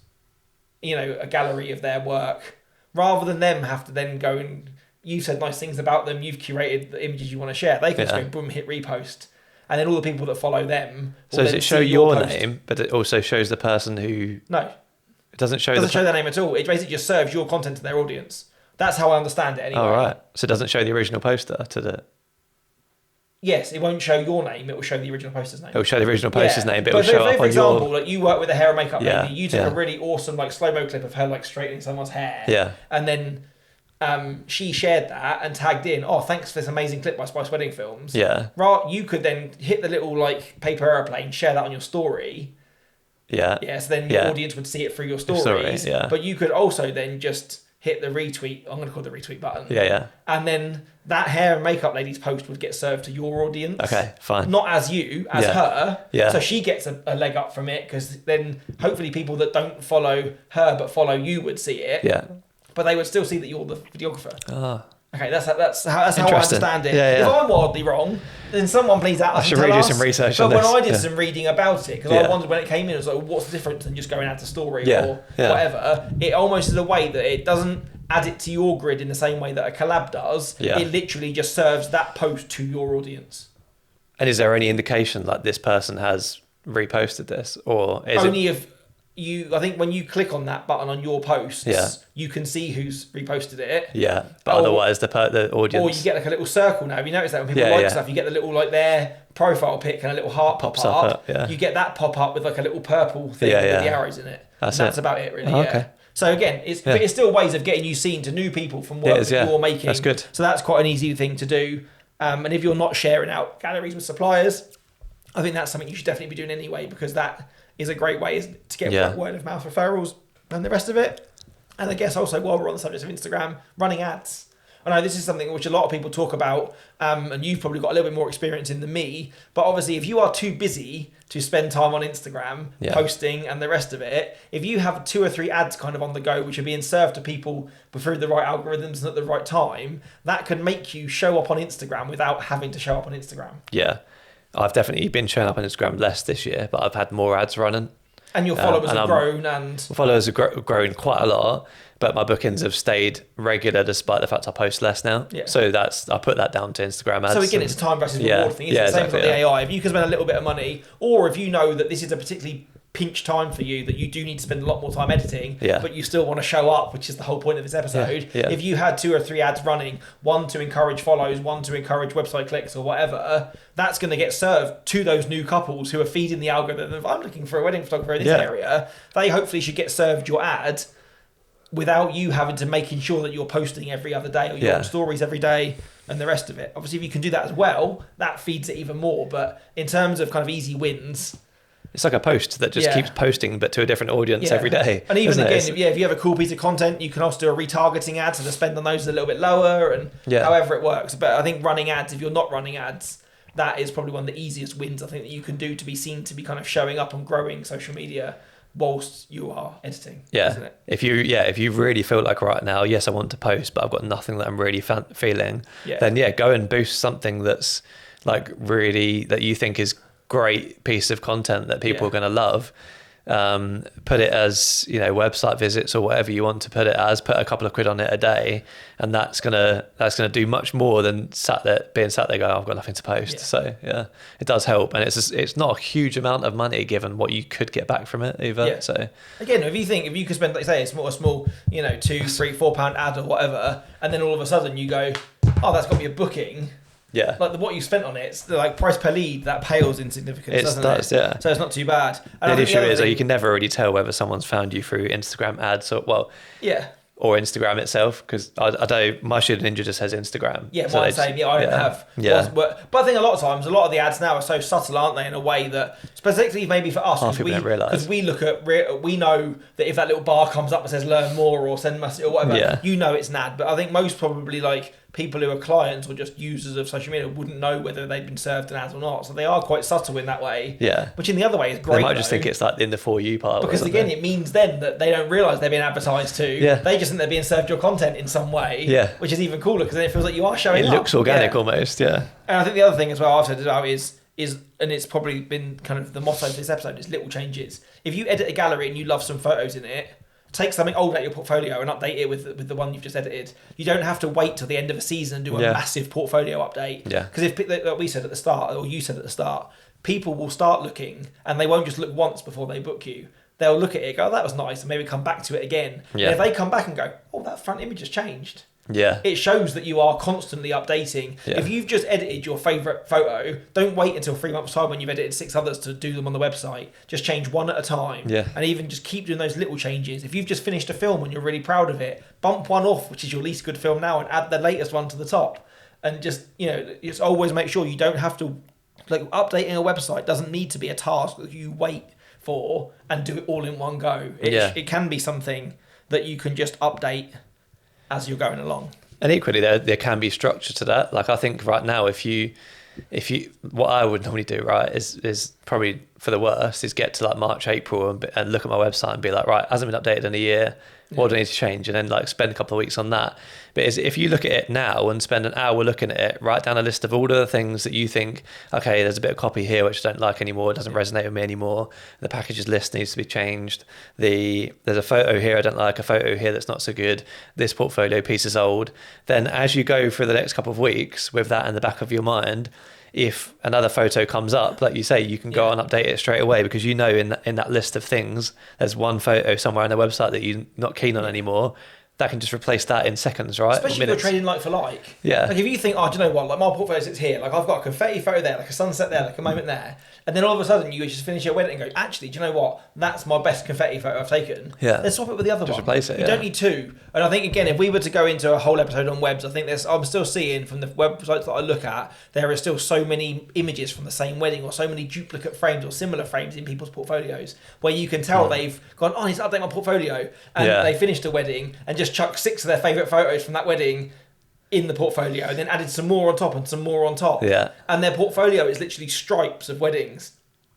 a gallery of their work, rather than them have to then go and you've said nice things about them, you've curated the images you want to share. They can just go boom, hit repost. And then all the people that follow them. So does it show your name, but it also shows the person who? No, it doesn't show. Show their name at all. It basically just serves your content to their audience. That's how I understand it. Anyway. Oh right. So it doesn't show the original poster to the. Yes, it won't show your name. It will show the original poster's name. It will show the original poster's name, but it will show up for on example, your. like you work with a hair and makeup lady. You took a really awesome slow-mo clip of her straightening someone's hair. Yeah. And then. She shared that and tagged in, thanks for this amazing clip by Spice Wedding Films. Yeah. Right, you could then hit the little paper airplane, share that on your story. Yeah. Yeah, so then the audience would see it through your stories. Yeah. But you could also then just hit the retweet, I'm going to call it the retweet button. Yeah. And then that hair and makeup lady's post would get served to your audience. Okay, fine. Not as you, as her. Yeah. So she gets a leg up from it because then hopefully people that don't follow her but follow you would see it. Yeah. But they would still see that you're the videographer. Ah. Okay, that's how I understand it. Yeah. If I'm wildly wrong, then someone please out. I should redo some research on this. But when I did some reading about it, because I wondered when it came in, I was like, what's the difference than just going out to story or whatever? It almost is a way that it doesn't add it to your grid in the same way that a collab does. Yeah. It literally just serves that post to your audience. And is there any indication that this person has reposted this, or is only if I think when you click on that button on your posts, you can see who's reposted it. Yeah, but otherwise the audience. Or you get a little circle now. Have you noticed that when people like stuff, you get the little their profile pic and a little heart pops up. You get that pop up with a little purple thing with the arrows in it. That's about it really. Okay. So again, but it's still ways of getting you seen to new people from work that you're making. That's good. So that's quite an easy thing to do. And if you're not sharing out galleries with suppliers, I think that's something you should definitely be doing anyway, because that is a great way to get word of mouth referrals and the rest of it. And I guess also, while we're on the subject of Instagram, running ads. I know this is something which a lot of people talk about, and you've probably got a little bit more experience in than me, but obviously if you are too busy to spend time on Instagram, posting and the rest of it, if you have 2 or 3 ads kind of on the go, which are being served to people through the right algorithms and at the right time, that can make you show up on Instagram without having to show up on Instagram. Yeah. I've definitely been showing up on Instagram less this year, but I've had more ads running. And your followers have grown, and followers have grown quite a lot, but my bookings have stayed regular despite the fact I post less now. Yeah. So I put that down to Instagram ads. So again, it's a time versus reward thing. It's the same with the AI. If you can spend a little bit of money, or if you know that this is a particularly pinch time for you, that you do need to spend a lot more time editing, but you still want to show up, which is the whole point of this episode. If you had 2 or 3 ads running, one to encourage follows, one to encourage website clicks or whatever, that's going to get served to those new couples who are feeding the algorithm of, I'm looking for a wedding photographer in this area. They hopefully should get served your ad without you having to making sure that you're posting every other day or you're on stories every day and the rest of it. Obviously, if you can do that as well, that feeds it even more. But in terms of kind of easy wins, it's like a post that just keeps posting, but to a different audience every day. And even again, if you have a cool piece of content, you can also do a retargeting ad, so the spend on those is a little bit lower, and however it works. But I think running ads, if you're not running ads, that is probably one of the easiest wins I think that you can do to be seen to be kind of showing up and growing social media whilst you are editing. Yeah. Isn't it? If you really feel like right now, yes, I want to post, but I've got nothing that I'm really feeling, then go and boost something that's like really that you think is great piece of content that people are going to love. Put it as website visits or whatever you want to put it as. Put a couple of quid on it a day, and that's gonna do much more than being sat there going, I've got nothing to post. So it does help, and it's not a huge amount of money given what you could get back from it either. So again, if you could spend, like say, a small £2, £3, £4 ad or whatever, and then all of a sudden you go, oh, that's got me a booking. Yeah, like what you spent on it, it's like price per lead that pales in significance, doesn't it? Yeah. So it's not too bad. And the issue is that you can never really tell whether someone's found you through Instagram ads or or Instagram itself, because I don't know, my student ninja just has Instagram. Yeah, so same. I don't have. Yeah. But I think a lot of times, a lot of the ads now are so subtle, aren't they, in a way that, specifically maybe for us, because we look at, we know that if that little bar comes up and says learn more or send message or whatever, it's an ad. But I think most probably people who are clients or just users of social media wouldn't know whether they've been served an ad or not. So they are quite subtle in that way. Yeah. Which in the other way is great. They might just think it's like in the For You part. Because again, it means then that they don't realise they're being advertised to. Yeah. They just think they're being served your content in some way. Yeah. Which is even cooler because then it feels like you are showing it up. looks organic almost, yeah. And I think the other thing as well I've said as well is, and it's probably been kind of the motto of this episode, is little changes. If you edit a gallery and you love some photos in it, take something old out your portfolio and update it with the one you've just edited. You don't have to wait till the end of a season and do a massive portfolio update. Yeah. Because if, like we said at the start, or you said at the start, people will start looking and they won't just look once before they book you. They'll look at it, go, oh, that was nice, and maybe come back to it again. Yeah. And if they come back and go, oh, that front image has changed. Yeah. It shows that you are constantly updating. Yeah. If you've just edited your favourite photo, don't wait until 3 months' time when you've edited 6 others to do them on the website. Just change one at a time. Yeah. And even just keep doing those little changes. If you've just finished a film and you're really proud of it, bump one off, which is your least good film now, and add the latest one to the top. And just, just always make sure you don't have to, updating a website doesn't need to be a task that you wait for and do it all in one go. It can be something that you can just update as you're going along. And equally, there can be structure to that. Like I think right now, if you, what I would normally do, right, is probably for the worst, is get to like March, April, and look at my website and be like, right, hasn't been updated in a year. What do I need to change? And then spend a couple of weeks on that. But if you look at it now and spend an hour looking at it, write down a list of all the things that you think, okay, there's a bit of copy here which I don't like anymore, it doesn't resonate with me anymore. The packages list needs to be changed. There's a photo here I don't like, a photo here that's not so good. This portfolio piece is old. Then as you go through the next couple of weeks with that in the back of your mind, if another photo comes up, like you say, you can go and update it straight away because in that list of things, there's one photo somewhere on the website that you're not keen on anymore. That can just replace that in seconds, right? Especially if you're trading like for like. Yeah. Like if you think, oh, do you know what? Like my portfolio sits here. Like I've got a confetti photo there, like a sunset there, like a moment there. And then all of a sudden you just finish your wedding and go, actually, do you know what? That's my best confetti photo I've taken. Yeah. Let's swap it with the other just one. Replace it. You don't need two. And I think, again, if we were to go into a whole episode on webs, I think I'm still seeing from the websites that I look at, there are still so many images from the same wedding or so many duplicate frames or similar frames in people's portfolios where you can tell they've gone, oh, I need to update my portfolio. And they finished a wedding and just chucked 6 of their favourite photos from that wedding in the portfolio and then added some more on top and some more on top. Yeah. And their portfolio is literally stripes of weddings.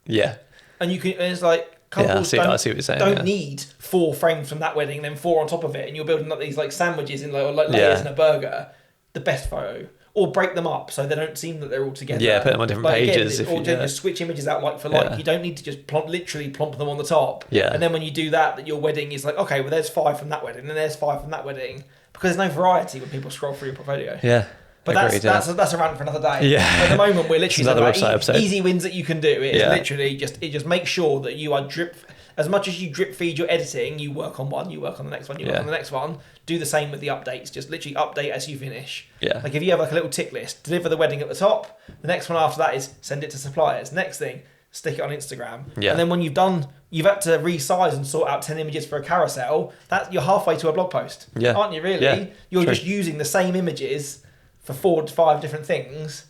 Yeah. And it's like couples don't need 4 frames from that wedding and then 4 on top of it and you're building up these sandwiches in layers in a burger. The best photo. Or break them up so they don't seem that they're all together. Yeah, put them on different pages. Again, just switch images out like for like. You don't need to just literally plonk them on the top. Yeah. And then when you do that your wedding is like, okay, well there's 5 from that wedding and there's 5 from that wedding. Because there's no variety when people scroll through your portfolio. Yeah. But that's a rant for another day. Yeah. At the moment, we're literally another website episode. Easy wins that you can do. It's literally just make sure that you are as much as you drip feed your editing, you work on one, you work on the next one, you work on the next one. Do the same with the updates. Just literally update as you finish. Yeah. Like if you have a little tick list, deliver the wedding at the top. The next one after that is send it to suppliers. Next thing, stick it on Instagram. Yeah. And then when you've had to resize and sort out 10 images for a carousel, you're halfway to a blog post. Yeah. Aren't you really? Yeah. You're just using the same images for 4 to 5 different things,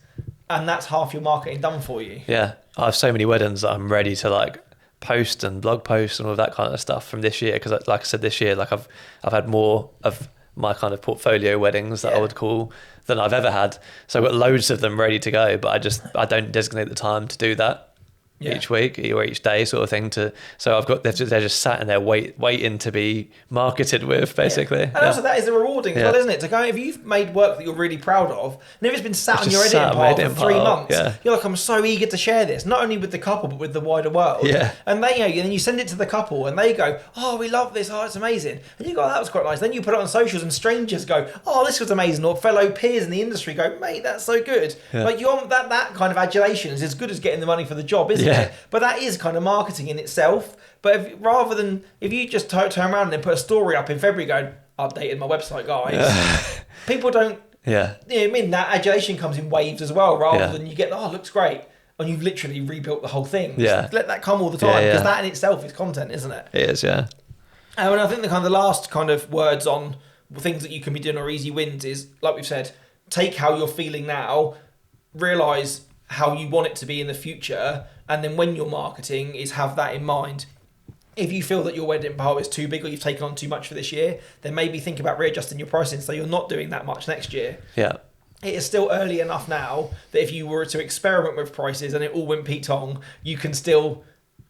and that's half your marketing done for you. Yeah, I have so many weddings that I'm ready to post and blog posts and all that kind of stuff from this year because, like I said, this year I've had more of my kind of portfolio weddings that I would call than I've ever had. So I've got loads of them ready to go, but I don't designate the time to do that. Each week or each day sort of thing so they're just sat in there waiting to be marketed with basically. And also that is the rewarding as well, isn't it? To go, if you've made work that you're really proud of and if it's been sat on your editing pile for 3 months, you're like, I'm so eager to share this, not only with the couple but with the wider world. And they and you send it to the couple and they go, oh, we love this, oh, it's amazing, and you go, oh, that was quite nice. Then you put it on socials and strangers go, oh, this was amazing, or fellow peers in the industry go, mate, that's so good. Like that kind of adulation is as good as getting the money for the job, isn't it? But that is kind of marketing in itself. But rather than if you just turn around and then put a story up in February going, updated my website, guys, people don't. Yeah. I mean, that adulation comes in waves as well, rather than you get, oh, it looks great, and you've literally rebuilt the whole thing. Just let that come all the time because that in itself is content, isn't it? It is, yeah. And I think the last kind of words on things that you can be doing or easy wins is, like we've said, take how you're feeling now, realise how you want it to be in the future, and then when you're marketing is have that in mind. if you feel that your wedding pile is too big or you've taken on too much for this year, then maybe think about readjusting your pricing so you're not doing that much next year. Yeah. It is still early enough now that if you were to experiment with prices and it all went Pete Tong, you can still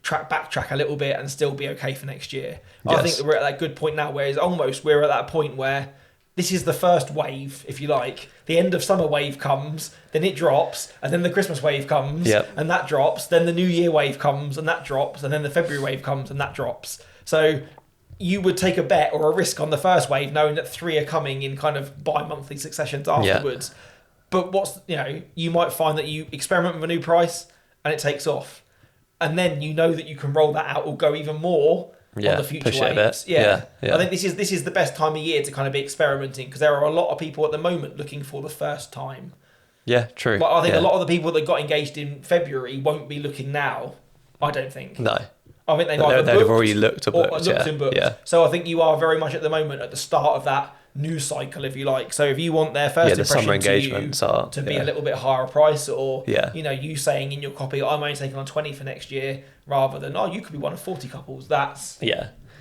backtrack a little bit and still be okay for next year. Yes. I think that we're at that good point now where it's almost we're at that point where this is the first wave, if you like. The end of summer wave comes, then it drops, and then the Christmas wave comes, and that drops. Then the New Year wave comes, and that drops, and then the February wave comes, and that drops. So you would take a bet or a risk on the first wave, knowing that 3 are coming in kind of bi-monthly successions afterwards. But you might find that you experiment with a new price, and it takes off. And then you know that you can roll that out or go even more on the future waves. Yeah. I think this is the best time of year to kind of be experimenting because there are a lot of people at the moment looking for the first time. Yeah, true. But I think a lot of the people that got engaged in February won't be looking now. I don't think. No. I think they'd have already looked or booked. And booked. Yeah. So I think you are very much at the moment at the start of that news cycle, if you like. So if you want their first impression to be a little bit higher price, or you saying in your copy, I'm only taking on 20 for next year, rather than you could be one of 40 couples. That's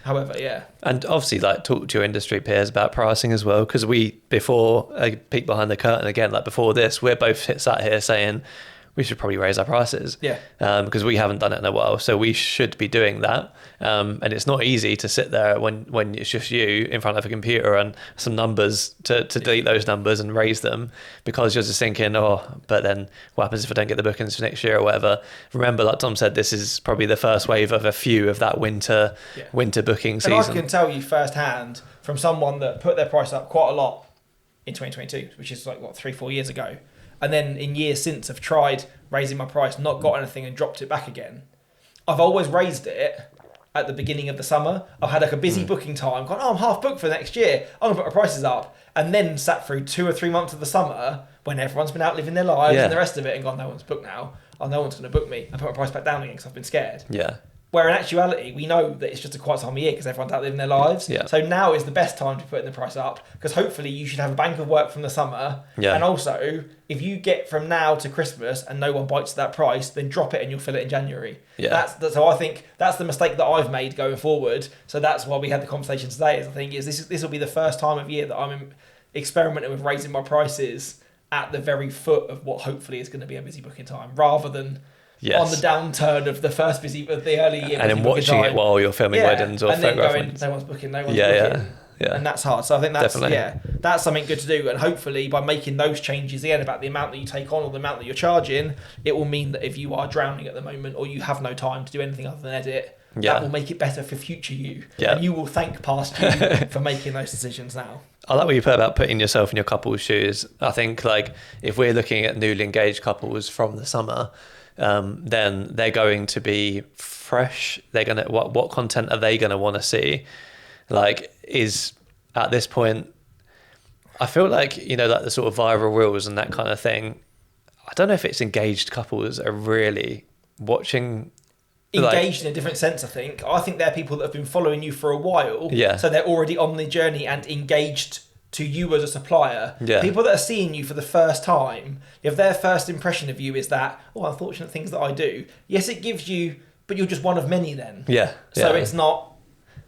However, and obviously, like, talk to your industry peers about pricing as well, because before I peek behind the curtain again, like before this, we're both sat here saying we should probably raise our prices. Because we haven't done it in a while. So we should be doing that. And it's not easy to sit there when it's just you in front of a computer and some numbers to delete those numbers and raise them, because you're just thinking, but then what happens if I don't get the bookings for next year or whatever? Remember, like Tom said, this is probably the first wave of a few of that winter booking season. And I can tell you firsthand from someone that put their price up quite a lot in 2022, which is like, 3-4 years ago. And then in years since I've tried raising my price, not got anything and dropped it back again. I've always raised it at the beginning of the summer. I've had like a busy booking time, gone, I'm half booked for next year, I'm going to put my prices up. And then sat through 2 or 3 months of the summer when everyone's been out living their lives and the rest of it and gone, no one's booked now. No one's going to book me. I put my price back down again because I've been scared. Where in actuality, we know that it's just a quiet time of year because everyone's out living their lives. So now is the best time to put the price up, because hopefully you should have a bank of work from the summer. And also, if you get from now to Christmas and no one bites that price, then drop it and you'll fill it in January. So I think that's the mistake that I've made going forward. So that's why we had the conversation today. This will be the first time of year that I'm experimenting with raising my prices at the very foot of what hopefully is going to be a busy booking time, rather than on the downturn of the early year. And then watching it while you're filming weddings or photographing. No one's booking, no one's booking. And that's hard. So I think that's something good to do. And hopefully by making those changes again about the amount that you take on or the amount that you're charging, it will mean that if you are drowning at the moment or you have no time to do anything other than edit, that will make it better for future you. And you will thank past you for making those decisions now. I like what you put about putting yourself in your couple's shoes. I think, like, if we're looking at newly engaged couples from the summer, then they're going to be fresh. They're going to, what content are they going to want to see? Like, is at this point, I feel like, like the sort of viral reels and that kind of thing, I don't know if it's engaged couples are really watching. Engaged in a different sense, I think. I think they're people that have been following you for a while. So they're already on the journey and engaged to you as a supplier. People that are seeing you for the first time, if their first impression of you is that, unfortunate things that I do. Yes, it gives you, but you're just one of many then. So it's not,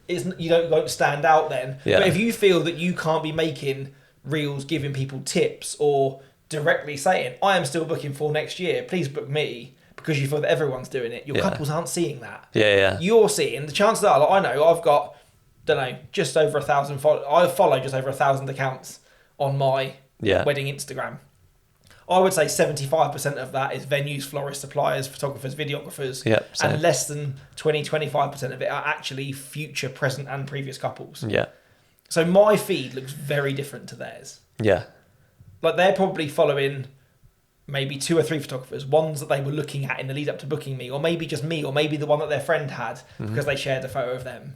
you won't stand out then. But if you feel that you can't be making reels giving people tips or directly saying, I am still booking for next year, please book me, because you feel that everyone's doing it, your couples aren't seeing that. You're seeing, the chances are, like, I know I've got, just over 1,000 I follow just over 1,000 accounts on my wedding Instagram. I would say 75% of that is venues, florists, suppliers, photographers, videographers, and less than 20-25% of it are actually future, present and previous couples. So my feed looks very different to theirs. Like, they're probably following maybe 2 or 3 photographers, ones that they were looking at in the lead up to booking me, or maybe just me, or maybe the one that their friend had because they shared a photo of them.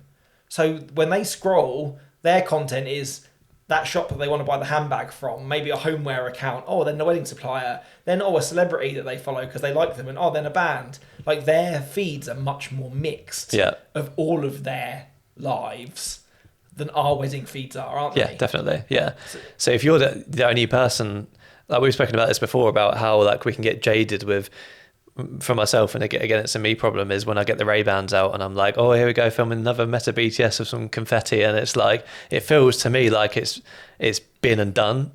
So when they scroll, their content is that shop that they want to buy the handbag from, maybe a homeware account, then a wedding supplier, then a celebrity that they follow because they like them, and then a band. Like, their feeds are much more mixed of all of their lives than our wedding feeds are, aren't they? Yeah, definitely. Yeah. So if you're the only person, like we've spoken about this before, about how, like, we can get jaded with for myself, and again, it's a me problem, is when I get the Ray-Bans out and I'm like, oh, here we go, filming another Meta BTS of some confetti, and it's like, it feels to me like it's been and done.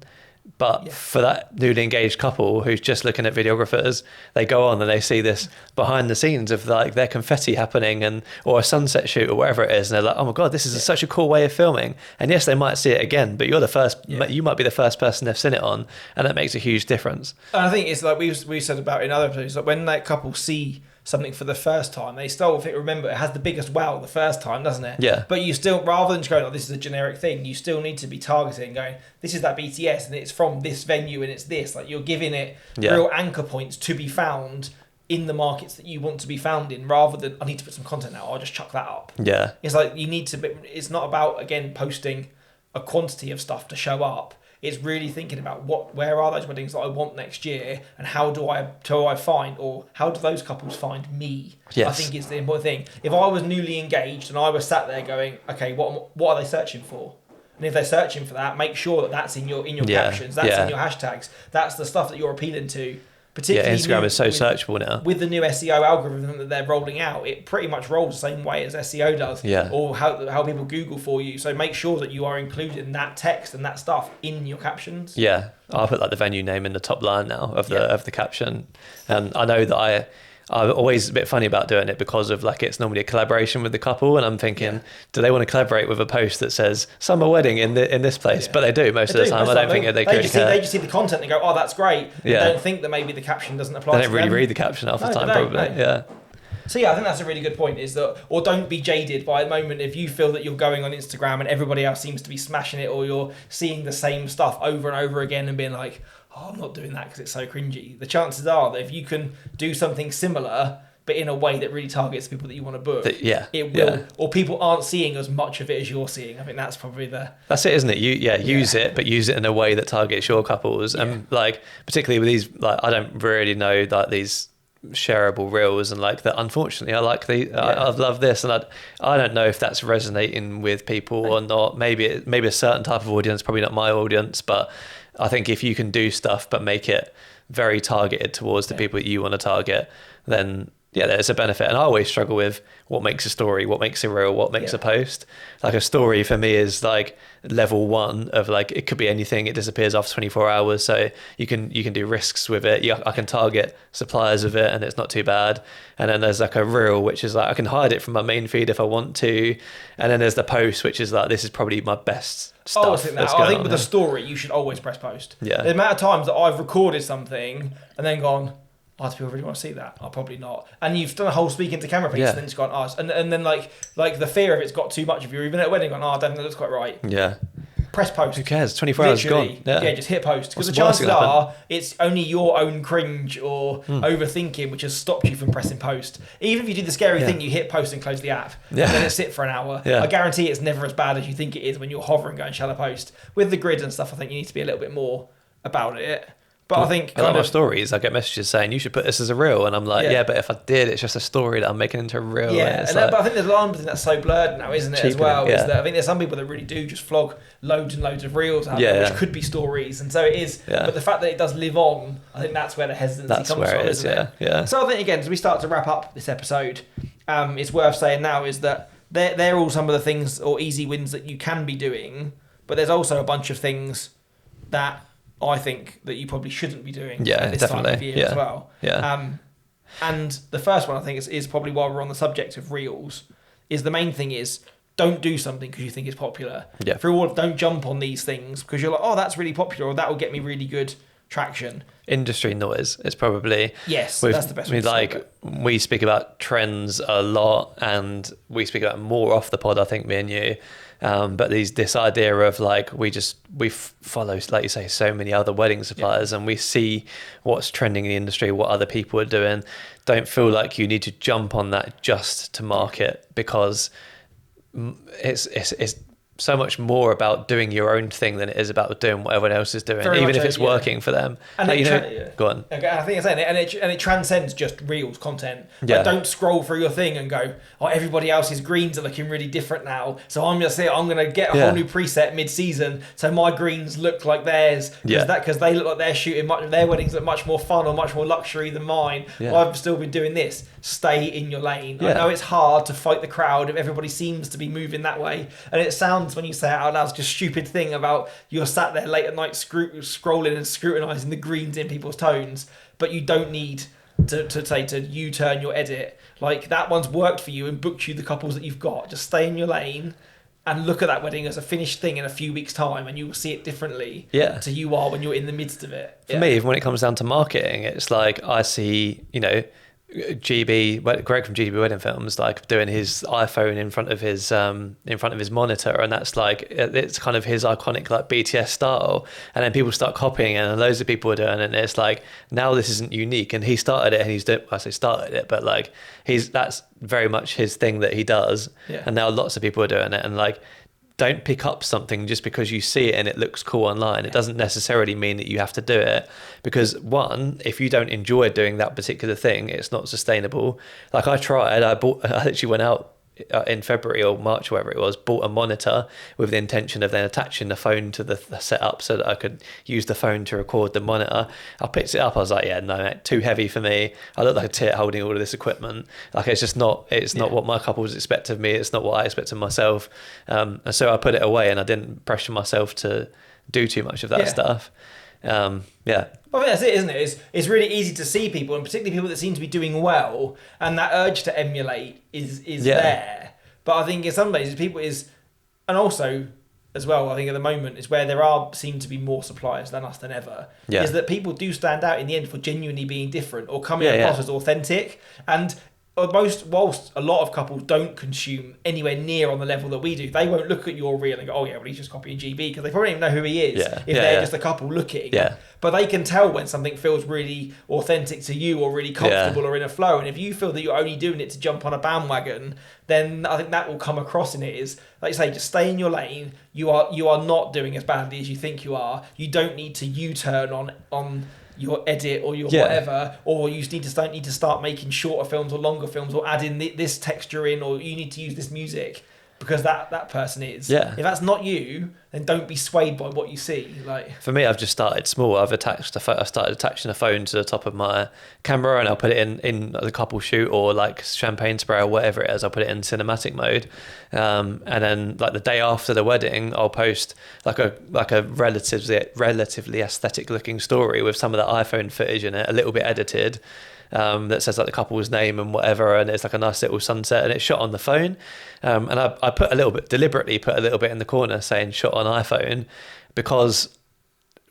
But for that newly engaged couple who's just looking at videographers, they go on and they see this behind the scenes of like their confetti happening, or a sunset shoot or whatever it is, and they're like, oh my God, this is such a cool way of filming. And yes, they might see it again, but you're the first, you might be the first person they've seen it on, and that makes a huge difference. And I think it's like we said about in other episodes, like when that couple see something for the first time, they still remember it has the biggest wow the first time, doesn't it? Yeah. But you still, rather than just going, oh, this is a generic thing, you still need to be targeting, going, this is that BTS and it's from this venue and it's this. Like, you're giving it real anchor points to be found in the markets that you want to be found in, rather than, I need to put some content out, I'll just chuck that up. Yeah. It's like, you need to, it's not about, again, posting a quantity of stuff to show up. It's really thinking about where are those weddings that I want next year, and how do I find, or how do those couples find me? Yes. I think is the important thing. If I was newly engaged and I was sat there going, okay, what are they searching for? And if they're searching for that, make sure that that's in your captions, that's in your hashtags, that's the stuff that you're appealing to. Particularly Instagram is so searchable now. With the new SEO algorithm that they're rolling out, it pretty much rolls the same way as SEO does, or how people Google for you. So make sure that you are including that text and that stuff in your captions. Yeah, I'll put like the venue name in the top line now of the caption, and I know that I'm always a bit funny about doing it because of like it's normally a collaboration with the couple, and I'm thinking, do they want to collaborate with a post that says summer wedding in this place? But they do most of the time. I don't think they just see the content and go, oh, that's great. They don't think that maybe the caption doesn't apply. They don't really read the caption half the time, probably. Yeah. So I think that's a really good point, is that, or don't be jaded by the moment if you feel that you're going on Instagram and everybody else seems to be smashing it, or you're seeing the same stuff over and over again and being like, oh, I'm not doing that because it's so cringy. The chances are that if you can do something similar, but in a way that really targets the people that you want to book, it will, or people aren't seeing as much of it as you're seeing. I think that's probably that's it, isn't it? Use it, but use it in a way that targets your couples. And like, particularly with these, like, I don't really know like these shareable reels and like that. Unfortunately, I like I love this, and I don't know if that's resonating with people or not. Maybe a certain type of audience, probably not my audience, but I think if you can do stuff but make it very targeted towards the people that you want to target, then there's a benefit. And I always struggle with what makes a story, what makes a reel, what makes a post. Like, a story for me is like level one of like, it could be anything. It disappears after 24 hours. So you can do risks with it. I can target suppliers with it and it's not too bad. And then there's like a reel, which is like, I can hide it from my main feed if I want to. And then there's the post, which is like, this is probably my best stuff. I think with a story, you should always press post. Yeah. The amount of times that I've recorded something and then gone, do people really want to see that? Oh, probably not. And you've done a whole speaking to camera piece, and then it's gone, and then like the fear of it's got too much of you, even at a wedding, gone, I don't think that looks quite right. Yeah. Press post. Who cares? 24 hours gone. Yeah, just hit post. Because the chances are it's only your own cringe or overthinking which has stopped you from pressing post. Even if you do the scary thing, you hit post and close the app, and then it sit for an hour. Yeah. I guarantee it's never as bad as you think it is when you're hovering going, shall I post? With the grid and stuff, I think you need to be a little bit more about it. But I think my stories, I get messages saying you should put this as a reel, and I'm like, but if I did, it's just a story that I'm making into a reel. Yeah, but I think the line between that's so blurred now, isn't it? As well, is that I think there's some people that really do just flog loads and loads of reels out there, which could be stories, and so it is. Yeah. But the fact that it does live on, I think that's where the hesitancy comes from, isn't it? Yeah. So I think again, as we start to wrap up this episode, it's worth saying now is that they're all some of the things or easy wins that you can be doing, but there's also a bunch of things that I think that you probably shouldn't be doing at this time of year as well. Yeah. And the first one I think is probably while we're on the subject of reels, is the main thing is don't do something because you think it's popular. Yeah. For all of, don't jump on these things because you're like, oh, that's really popular, or that will get me really good traction. Industry noise is probably that's the best way to like it. We speak about trends a lot, and we speak about more off the pod, I think, me and you. But this idea of like we follow, like you say, so many other wedding suppliers, and we see what's trending in the industry, what other people are doing. Don't feel like you need to jump on that just to market, because it's so much more about doing your own thing than it is about doing what everyone else is doing, Very even if it's working for them. And go on. Okay, I think it's saying it, and it transcends just Reels content. Yeah. Like, don't scroll through your thing and go, oh, everybody else's greens are looking really different now, so I'm going to get a whole new preset mid-season, so my greens look like theirs, because they look like they're shooting their weddings look much more fun or much more luxury than mine. Yeah. Well, I've still been doing this. Stay in your lane. I know it's hard to fight the crowd if everybody seems to be moving that way, and it sounds, when you say it out loud, just stupid thing about you're sat there late at night scrolling and scrutinising the greens in people's tones, but you don't need to U-turn your edit. Like, that one's worked for you and booked you the couples that you've got. Just stay in your lane and look at that wedding as a finished thing in a few weeks' time, and you will see it differently to you are when you're in the midst of it. For me, when it comes down to marketing, it's like I see, Greg from GB Wedding Films, like doing his iPhone in front of his monitor, and that's like, it's kind of his iconic like BTS style, and then people start copying it, and loads of people are doing it, and it's like, now this isn't unique, and he started it, and he's doing, I say started it, but like that's very much his thing that he does, and now lots of people are doing it, and like, don't pick up something just because you see it and it looks cool online. It doesn't necessarily mean that you have to do it, because one, if you don't enjoy doing that particular thing, it's not sustainable. Like, I actually went out in February or March, wherever it was, bought a monitor with the intention of then attaching the phone to the setup so that I could use the phone to record the monitor. I picked it up, I was like, yeah, no, too heavy for me. I look like a tit holding all of this equipment. Like, it's just not, not what my couples expect of me. It's not what I expect of myself. And so I put it away, and I didn't pressure myself to do too much of that stuff. Well, I think that's it, isn't it? It's really easy to see people, and particularly people that seem to be doing well, and that urge to emulate is there. But I think in some ways, people and also as well, I think at the moment is where seem to be more suppliers than us than ever. Is that people do stand out in the end for genuinely being different or coming across as authentic. And whilst a lot of couples don't consume anywhere near on the level that we do, they won't look at your reel and go, oh yeah, well, he's just copying GB, because they probably don't even know who he is if they're just a couple looking. But they can tell when something feels really authentic to you or really comfortable or in a flow. And if you feel that you're only doing it to jump on a bandwagon, then I think that will come across in it is, like you say, just stay in your lane. You are not doing as badly as you think you are. You don't need to U-turn on your edit or your whatever, or you don't need to start making shorter films or longer films or adding this texture in, or you need to use this music because that person is. If that's not you, then don't be swayed by what you see. Like, for me, I've just started small. I started attaching a phone to the top of my camera, and I'll put it in the couple shoot or like champagne spray or whatever it is. I'll put it in cinematic mode, and then like the day after the wedding, I'll post like a relatively aesthetic looking story with some of the iPhone footage in it, a little bit edited. That says like the couple's name and whatever, and it's like a nice little sunset, and it's shot on the phone, and I deliberately put a little bit in the corner saying shot on iPhone, because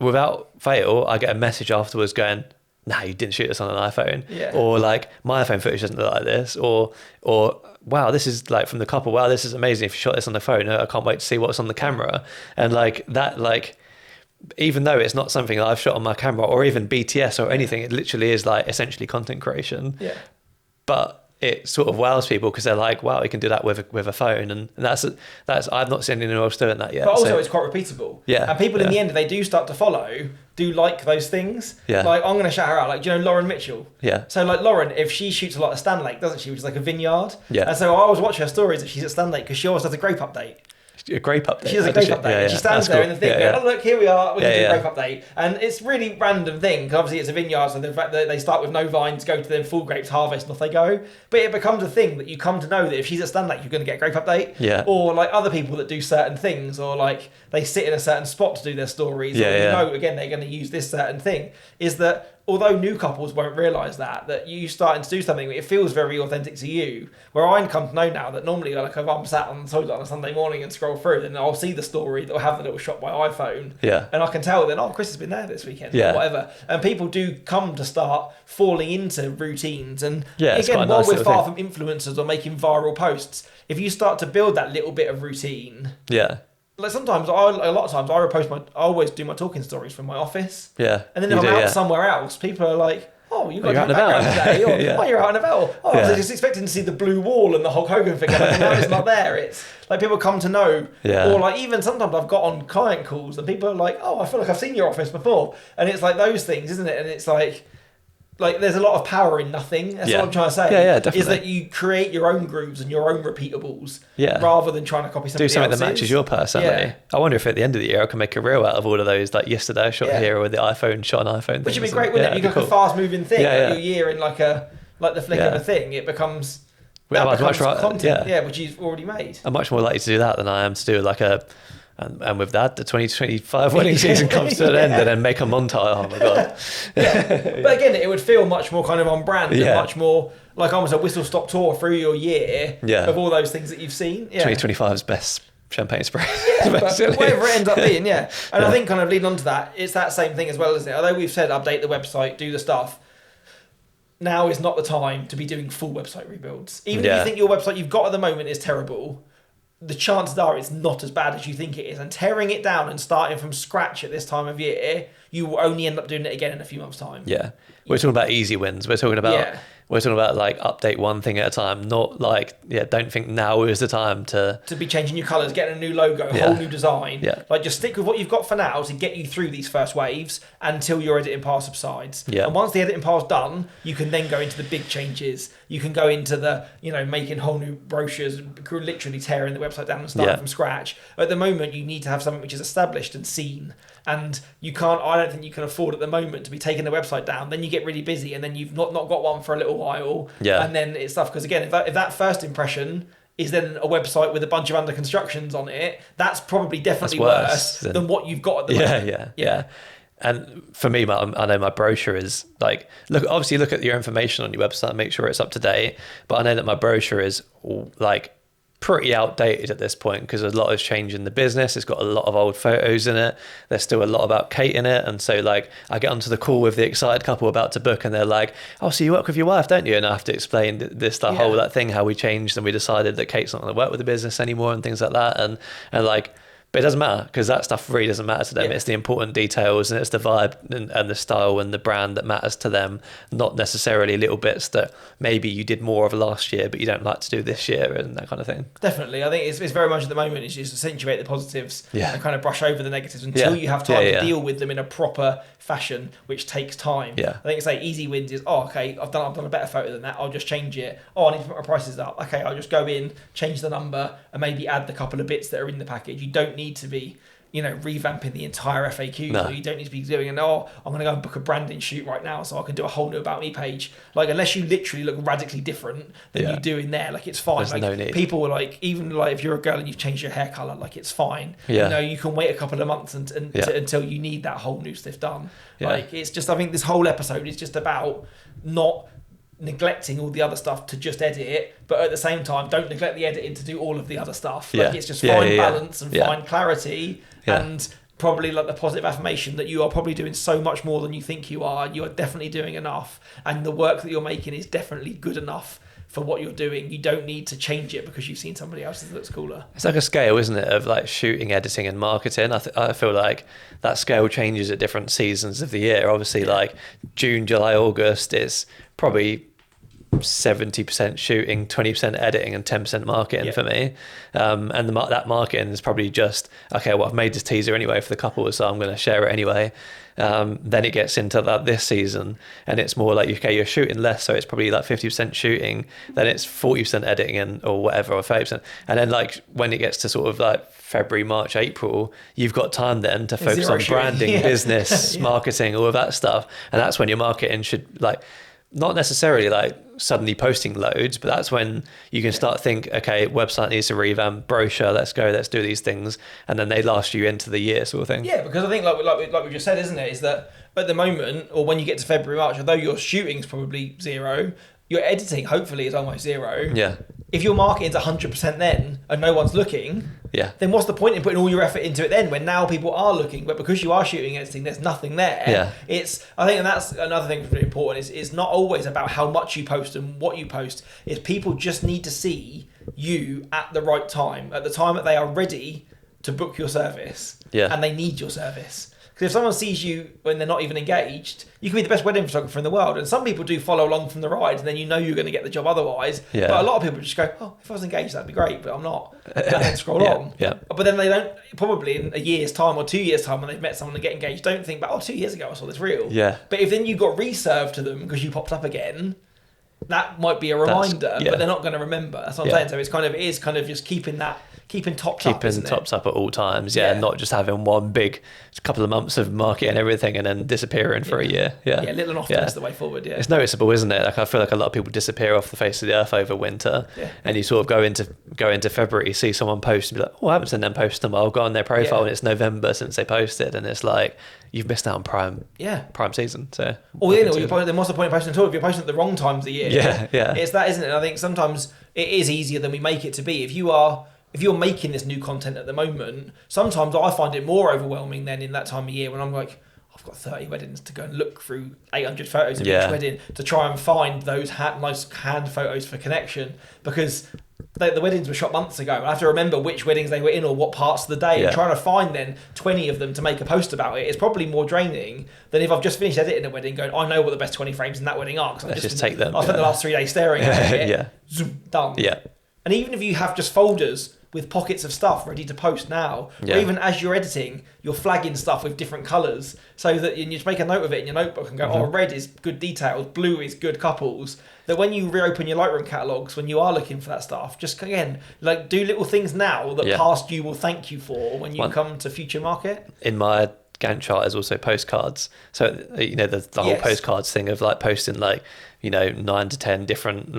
without fail I get a message afterwards going, nah, you didn't shoot this on an iPhone, or like, my iPhone footage doesn't look like this, or wow, this is like from the couple, wow, this is amazing, if you shot this on the phone, I can't wait to see what's on the camera. And like that, like, even though it's not something that I've shot on my camera or even BTS or anything, it literally is like essentially content creation. But it sort of wows people because they're like, wow, you can do that with a phone, and that's I've not seen anyone else doing that yet. But also it's quite repeatable. And people in the end, if they do start to follow, do like those things. Like, I'm going to shout her out. Like, do you know Lauren Mitchell? So like Lauren, if she shoots a lot at Stanlake, doesn't she? Which is like a vineyard. And so I always watch her stories if she's at Stanlake, because she always does a grape update. A grape update. She does a grape update. She stands there in the thing, going, oh look, here we are, we're going to do a grape update. And it's really random thing, because obviously it's a vineyard, so the fact that they start with no vines, go to them full grapes harvest, and off they go. But it becomes a thing that you come to know that if she's at Stanlake, you're going to get a grape update. Or like other people that do certain things, or like they sit in a certain spot to do their stories, or you know, again, they're going to use this certain thing, is that although new couples won't realise that you starting to do something, it feels very authentic to you. Where I come to know now that normally, like, if I'm sat on the toilet on a Sunday morning and scroll through, then I'll see the story that will have the little shot by iPhone. And I can tell then, oh, Chris has been there this weekend, or whatever. And people do come to start falling into routines. And again, while we're far from influencers or making viral posts, if you start to build that little bit of routine. Like sometimes, a lot of times, I always do my talking stories from my office. And then if I'm out somewhere else, people are like, oh, oh, you've got to background today, or oh, you're out and about. Oh, I was just expecting to see the blue wall and the Hulk Hogan figure, and now it's not there. It's like people come to know, or like even sometimes I've got on client calls and people are like, oh, I feel like I've seen your office before, and it's like those things, isn't it? And it's like there's a lot of power in nothing. That's what I'm trying to say. Yeah, definitely. Is that you create your own grooves and your own repeatables, rather than trying to copy somebody else's. Do something that matches your personality. I wonder if at the end of the year I can make a reel out of all of those, like yesterday I shot here with the iPhone, shot an iPhone. Which would be great, wouldn't it? You got a fast-moving thing, your year in like the flick of a thing. It becomes content, which you've already made. I'm much more likely to do that than I am to do like and with that, the 2025 wedding season comes to an end, and then make a montage. Oh my god! But again, it would feel much more kind of on brand, and much more like almost a whistle-stop tour through your year of all those things that you've seen. 2025's best champagne spray. But whatever it ends up being, And I think kind of leading on to that, it's that same thing as well, isn't it? Although we've said update the website, do the stuff. Now is not the time to be doing full website rebuilds. Even if you think your website you've got at the moment is terrible, the chances are it's not as bad as you think it is. And tearing it down and starting from scratch at this time of year, you will only end up doing it again in a few months' time. Yeah. We're talking about easy wins. We're talking about like update one thing at a time, not like, don't think now is the time to be changing your colours, getting a new logo, a whole new design. Like just stick with what you've got for now to get you through these first waves until your editing pile subsides. And once the editing pile's done, you can then go into the big changes. You can go into the, making whole new brochures, literally tearing the website down and starting from scratch. At the moment, you need to have something which is established and seen. And I don't think you can afford at the moment to be taking the website down. Then you get really busy and then you've not got one for a little while. And then it's tough because again, if that first impression is then a website with a bunch of under constructions on it, that's probably definitely worse than what you've got at the moment. Yeah. And for me, I know my brochure is like, look at your information on your website, make sure it's up to date. But I know that my brochure is like pretty outdated at this point because a lot has changed in the business. It's got a lot of old photos in it. There's still a lot about Kate in it. And so like I get onto the call with the excited couple about to book and they're like, oh, so you work with your wife, don't you? And I have to explain that thing, how we changed and we decided that Kate's not going to work with the business anymore and things like that. And like, but it doesn't matter because that stuff really doesn't matter to them. It's the important details and it's the vibe and the style and the brand that matters to them, not necessarily little bits that maybe you did more of last year but you don't like to do this year and that kind of thing. Definitely. I think it's very much at the moment it's just accentuate the positives and kind of brush over the negatives until you have time to deal with them in a proper fashion, which takes time. I think it's like easy wins is, I've done a better photo than that, I'll just change it. I need to put my prices up. Okay, I'll just go in, change the number and maybe add the couple of bits that are in the package. You don't need to be revamping the entire FAQ. No. So you don't need to be doing I'm going to go and book a branding shoot right now so I can do a whole new About Me page. Like, unless you literally look radically different than you do in there, like, it's fine. There's no need. People are like, even like if you're a girl and you've changed your hair colour, like, it's fine. You can wait a couple of months until you need that whole new stuff done. Like, it's just, I think this whole episode is just about not neglecting all the other stuff to just edit it, but at the same time don't neglect the editing to do all of the other stuff. Like, it's just find balance and find clarity and probably like the positive affirmation that you are probably doing so much more than you think you are. You are definitely doing enough and the work that you're making is definitely good enough for what you're doing. You don't need to change it because you've seen somebody else's that looks cooler. It's like a scale, isn't it, of like shooting, editing and marketing. I feel like that scale changes at different seasons of the year. Obviously like June, July, August is probably 70% shooting, 20% editing and 10% marketing for me. And that marketing is probably just, okay, well, I've made this teaser anyway for the couple, so I'm going to share it anyway. Then it gets into that this season and it's more like, okay, you're shooting less, so it's probably like 50% shooting, then it's 40% editing or whatever, or 30%. And then like when it gets to sort of like February, March, April, you've got time then to focus on branding, business, marketing, all of that stuff. And that's when your marketing should like, not necessarily like suddenly posting loads, but that's when you can start think, okay, website needs to revamp, brochure, let's do these things, and then they last you into the year sort of thing. Yeah, because I think like we just said, isn't it, is that at the moment, or when you get to February, March, although your shooting's probably zero, your editing hopefully is almost zero. Yeah. If your marketing's 100% then and no one's looking, then what's the point in putting all your effort into it then when now people are looking, but because you are shooting editing, there's nothing there. I think, and that's another thing that's really important, is it's not always about how much you post and what you post, is people just need to see you at the right time, at the time that they are ready to book your service and they need your service. Because if someone sees you when they're not even engaged, you can be the best wedding photographer in the world. And some people do follow along from the ride, and then you're going to get the job otherwise. Yeah. But a lot of people just go, oh, if I was engaged, that'd be great, but I'm not. And then scroll on. Yeah. But then they don't, probably in a year's time or 2 years' time when they've met someone and get engaged, don't think back, 2 years ago I saw this reel. Yeah. But if then you got reserved to them because you popped up again, that might be a reminder, but they're not going to remember. That's what I'm saying. So it is kind of just keeping tops up, isn't it? Tops up at all times, not just having one big couple of months of market and everything and then disappearing for a year. Yeah, little and often is the way forward. Yeah, it's noticeable, isn't it? Like I feel like a lot of people disappear off the face of the earth over winter, and you sort of go into February, see someone post and be like, oh, I haven't seen them post them. I'll go on their profile and it's November since they posted, and it's like you've missed out on prime season. So then what's the point of posting at all if you're posting at the wrong times of the year? Yeah. It's that, isn't it? And I think sometimes it is easier than we make it to be. If you're making this new content at the moment, sometimes I find it more overwhelming than in that time of year when I'm like, I've got 30 weddings to go and look through 800 photos of each wedding to try and find those nice hand photos for connection, because the weddings were shot months ago. I have to remember which weddings they were in or what parts of the day, and trying to find then 20 of them to make a post about it is probably more draining than if I've just finished editing a wedding going, I know what the best 20 frames in that wedding are, because just take them. I spent the last 3 days staring at it. Zoom, done. Yeah. And even if you have just folders with pockets of stuff ready to post now, or even as you're editing, you're flagging stuff with different colours so that you just make a note of it in your notebook and go, red is good details, blue is good couples. That when you reopen your Lightroom catalogues, when you are looking for that stuff, just again, like do little things now that past you will thank you for when you come to future market. In my Gantt chart is also postcards. So, the whole postcards thing of like posting 9 to 10 different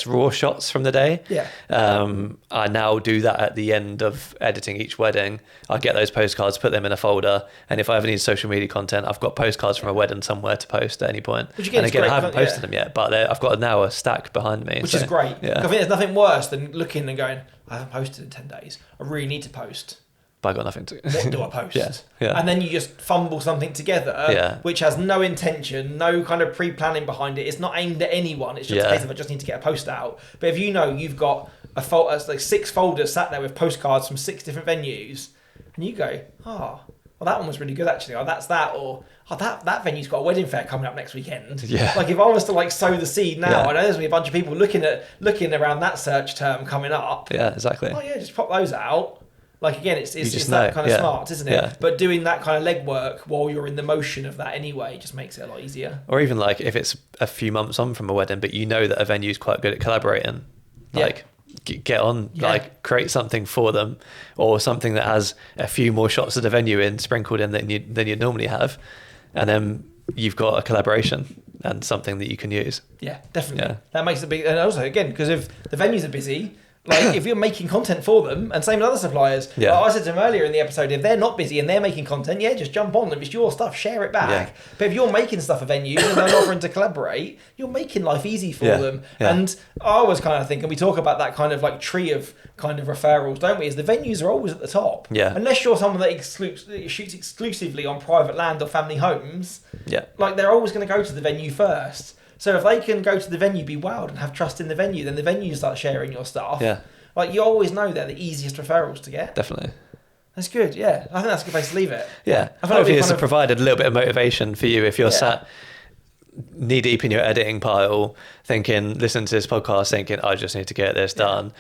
raw shots from the day. I now do that at the end of editing each wedding. I get those postcards, put them in a folder, and if I ever need social media content, I've got postcards from a wedding somewhere to post at any point. And again, I haven't posted them yet, but I've got now a stack behind me. Which is great. I think there's nothing worse than looking and going, I haven't posted in 10 days. I really need to post. But I got nothing to. What do I post? And then you just fumble something together, which has no intention, no kind of pre-planning behind it. It's not aimed at anyone. It's just a case of I just need to get a post out. But if you've got like 6 folders sat there with postcards from 6 different venues, and you go, well, that one was really good actually. Oh, that's that. Or that venue's got a wedding fair coming up next weekend. Like if I was to sow the seed now, I know there's gonna be a bunch of people looking around that search term coming up. Yeah, exactly. Oh yeah, just pop those out. Like again, it's that kind of smart, isn't it? Yeah. But doing that kind of legwork while you're in the motion of that anyway just makes it a lot easier. Or even if it's a few months on from a wedding, but that a venue's quite good at collaborating, get on, create something for them, or something that has a few more shots of the venue sprinkled in than you'd normally have, and then you've got a collaboration and something that you can use. Yeah, definitely. That makes it big. And also again, because if the venues are busy, if you're making content for them, and same with other suppliers. I said to them earlier in the episode, if they're not busy and they're making content, just jump on them. It's your stuff, share it back. But if you're making stuff for venues and they're offering to collaborate, you're making life easy for them. And I always kind of think, and we talk about that kind of tree of kind of referrals, don't we? Is the venues are always at the top. Unless you're someone that shoots exclusively on private land or family homes, they're always going to go to the venue first. So if they can go to the venue, be wowed, and have trust in the venue, then the venue start sharing your stuff. You always know they're the easiest referrals to get. Definitely. That's good, I think that's a good place to leave it. Hopefully it's provided a little bit of motivation for you if you're sat knee deep in your editing pile, listening to this podcast, thinking, I just need to get this done.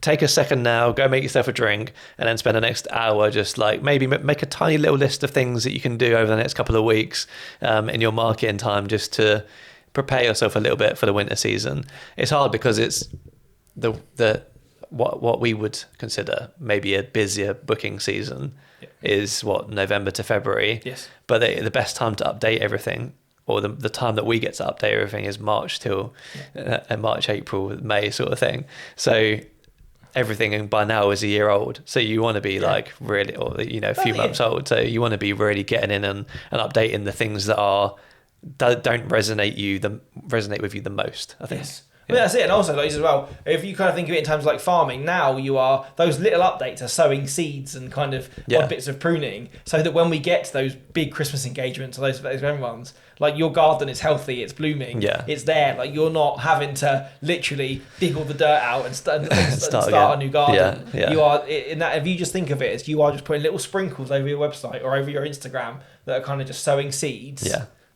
Take a second now, go make yourself a drink, and then spend the next hour just maybe make a tiny little list of things that you can do over the next couple of weeks in your marketing time, just to prepare yourself a little bit for the winter season. It's hard because it's what we would consider maybe a busier booking season is November to February. But the best time to update everything, or the time that we get to update everything, is March till March, April, May sort of thing. So everything by now is a year old, so you want to be really, or a few months old, so you want to be really getting in and updating the things that don't resonate with you the most, I think. Well, that's it. And also, like as well, if you kind of think of it in terms of like farming, now you are, those little updates are sowing seeds and kind of odd bits of pruning, so that when we get to those big Christmas engagements or those ones, like your garden is healthy, it's blooming, it's there. Like you're not having to literally dig all the dirt out and start a new garden. You are in that. If you just think of it as you are just putting little sprinkles over your website or over your Instagram that are kind of just sowing seeds.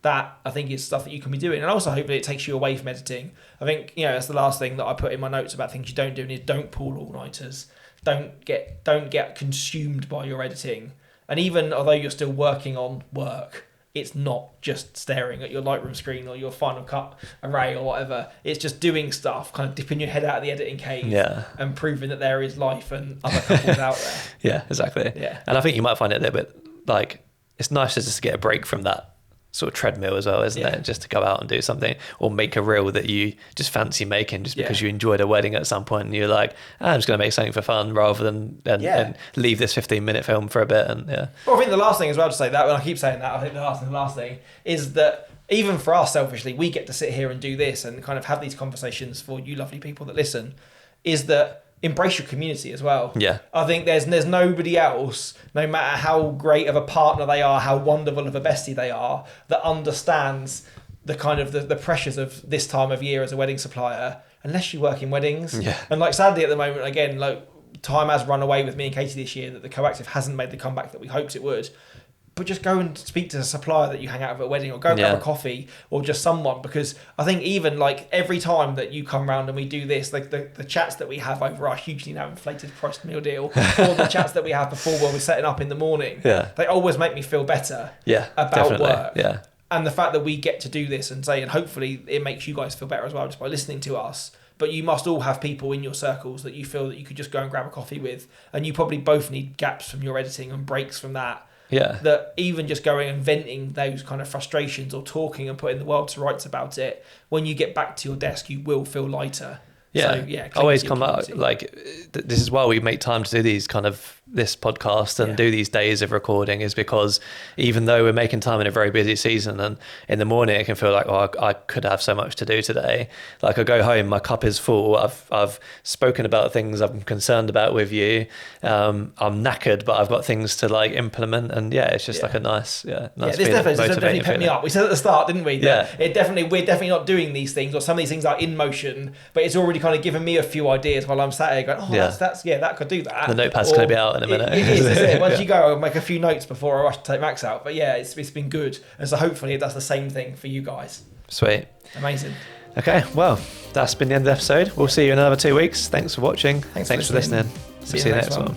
That I think is stuff that you can be doing, and also hopefully it takes you away from editing. I think that's the last thing that I put in my notes about things you don't do, and is don't pull all-nighters. Don't get consumed by your editing. And even although you're still working on work, it's not just staring at your Lightroom screen or your Final Cut array or whatever. It's just doing stuff, kind of dipping your head out of the editing cave and proving that there is life and other couples out there. Yeah, exactly. Yeah, and I think you might find it a little bit like it's nice just to get a break from that sort of treadmill as well, isn't it? Just to go out and do something or make a reel that you just fancy making just because you enjoyed a wedding at some point and you're like, I'm just going to make something for fun rather than and leave this 15-minute film for a bit. And well, I think the last thing as well to say that, when I keep saying that, I think the last thing is that even for us selfishly, we get to sit here and do this and kind of have these conversations for you lovely people that listen, is that embrace your community as well. I think there's nobody else, no matter how great of a partner they are, how wonderful of a bestie they are, that understands the kind of the pressures of this time of year as a wedding supplier, unless you work in weddings. And like sadly at the moment, again, like time has run away with me and Katie this year that the Coactive hasn't made the comeback that we hoped it would. But just go and speak to a supplier that you hang out with at a wedding, or go and grab a coffee, or just someone, because I think even like every time that you come round and we do this, like the chats that we have over our hugely now inflated priced meal deal, or the chats that we have before when we're setting up in the morning, they always make me feel better about work. And the fact that we get to do this and hopefully it makes you guys feel better as well just by listening to us. But you must all have people in your circles that you feel that you could just go and grab a coffee with, and you probably both need gaps from your editing and breaks from that. That even just going and venting those kind of frustrations or talking and putting the world to rights about it, when you get back to your desk, you will feel lighter. Always come out like this is why we make time to do these kind of this podcast and do these days of recording, is because even though we're making time in a very busy season, and in the morning it can feel like, oh, I could have so much to do today. Like I go home, my cup is full. I've spoken about things I'm concerned about with you. I'm knackered, but I've got things to like implement, and it's just like a nice this definitely pepped me up. We said at the start, didn't we? That we're definitely not doing these things, or some of these things are in motion, but it's already kind of given me a few ideas while I'm sat here going, that could do that. The notepad's going to be out in a minute. It is. Once you go, I'll make a few notes before I rush to take Max out. But it's been good. And so hopefully it does the same thing for you guys. Sweet. Amazing. Okay, well, that's been the end of the episode. We'll see you in another 2 weeks. Thanks for watching. Thanks for listening. See you next one.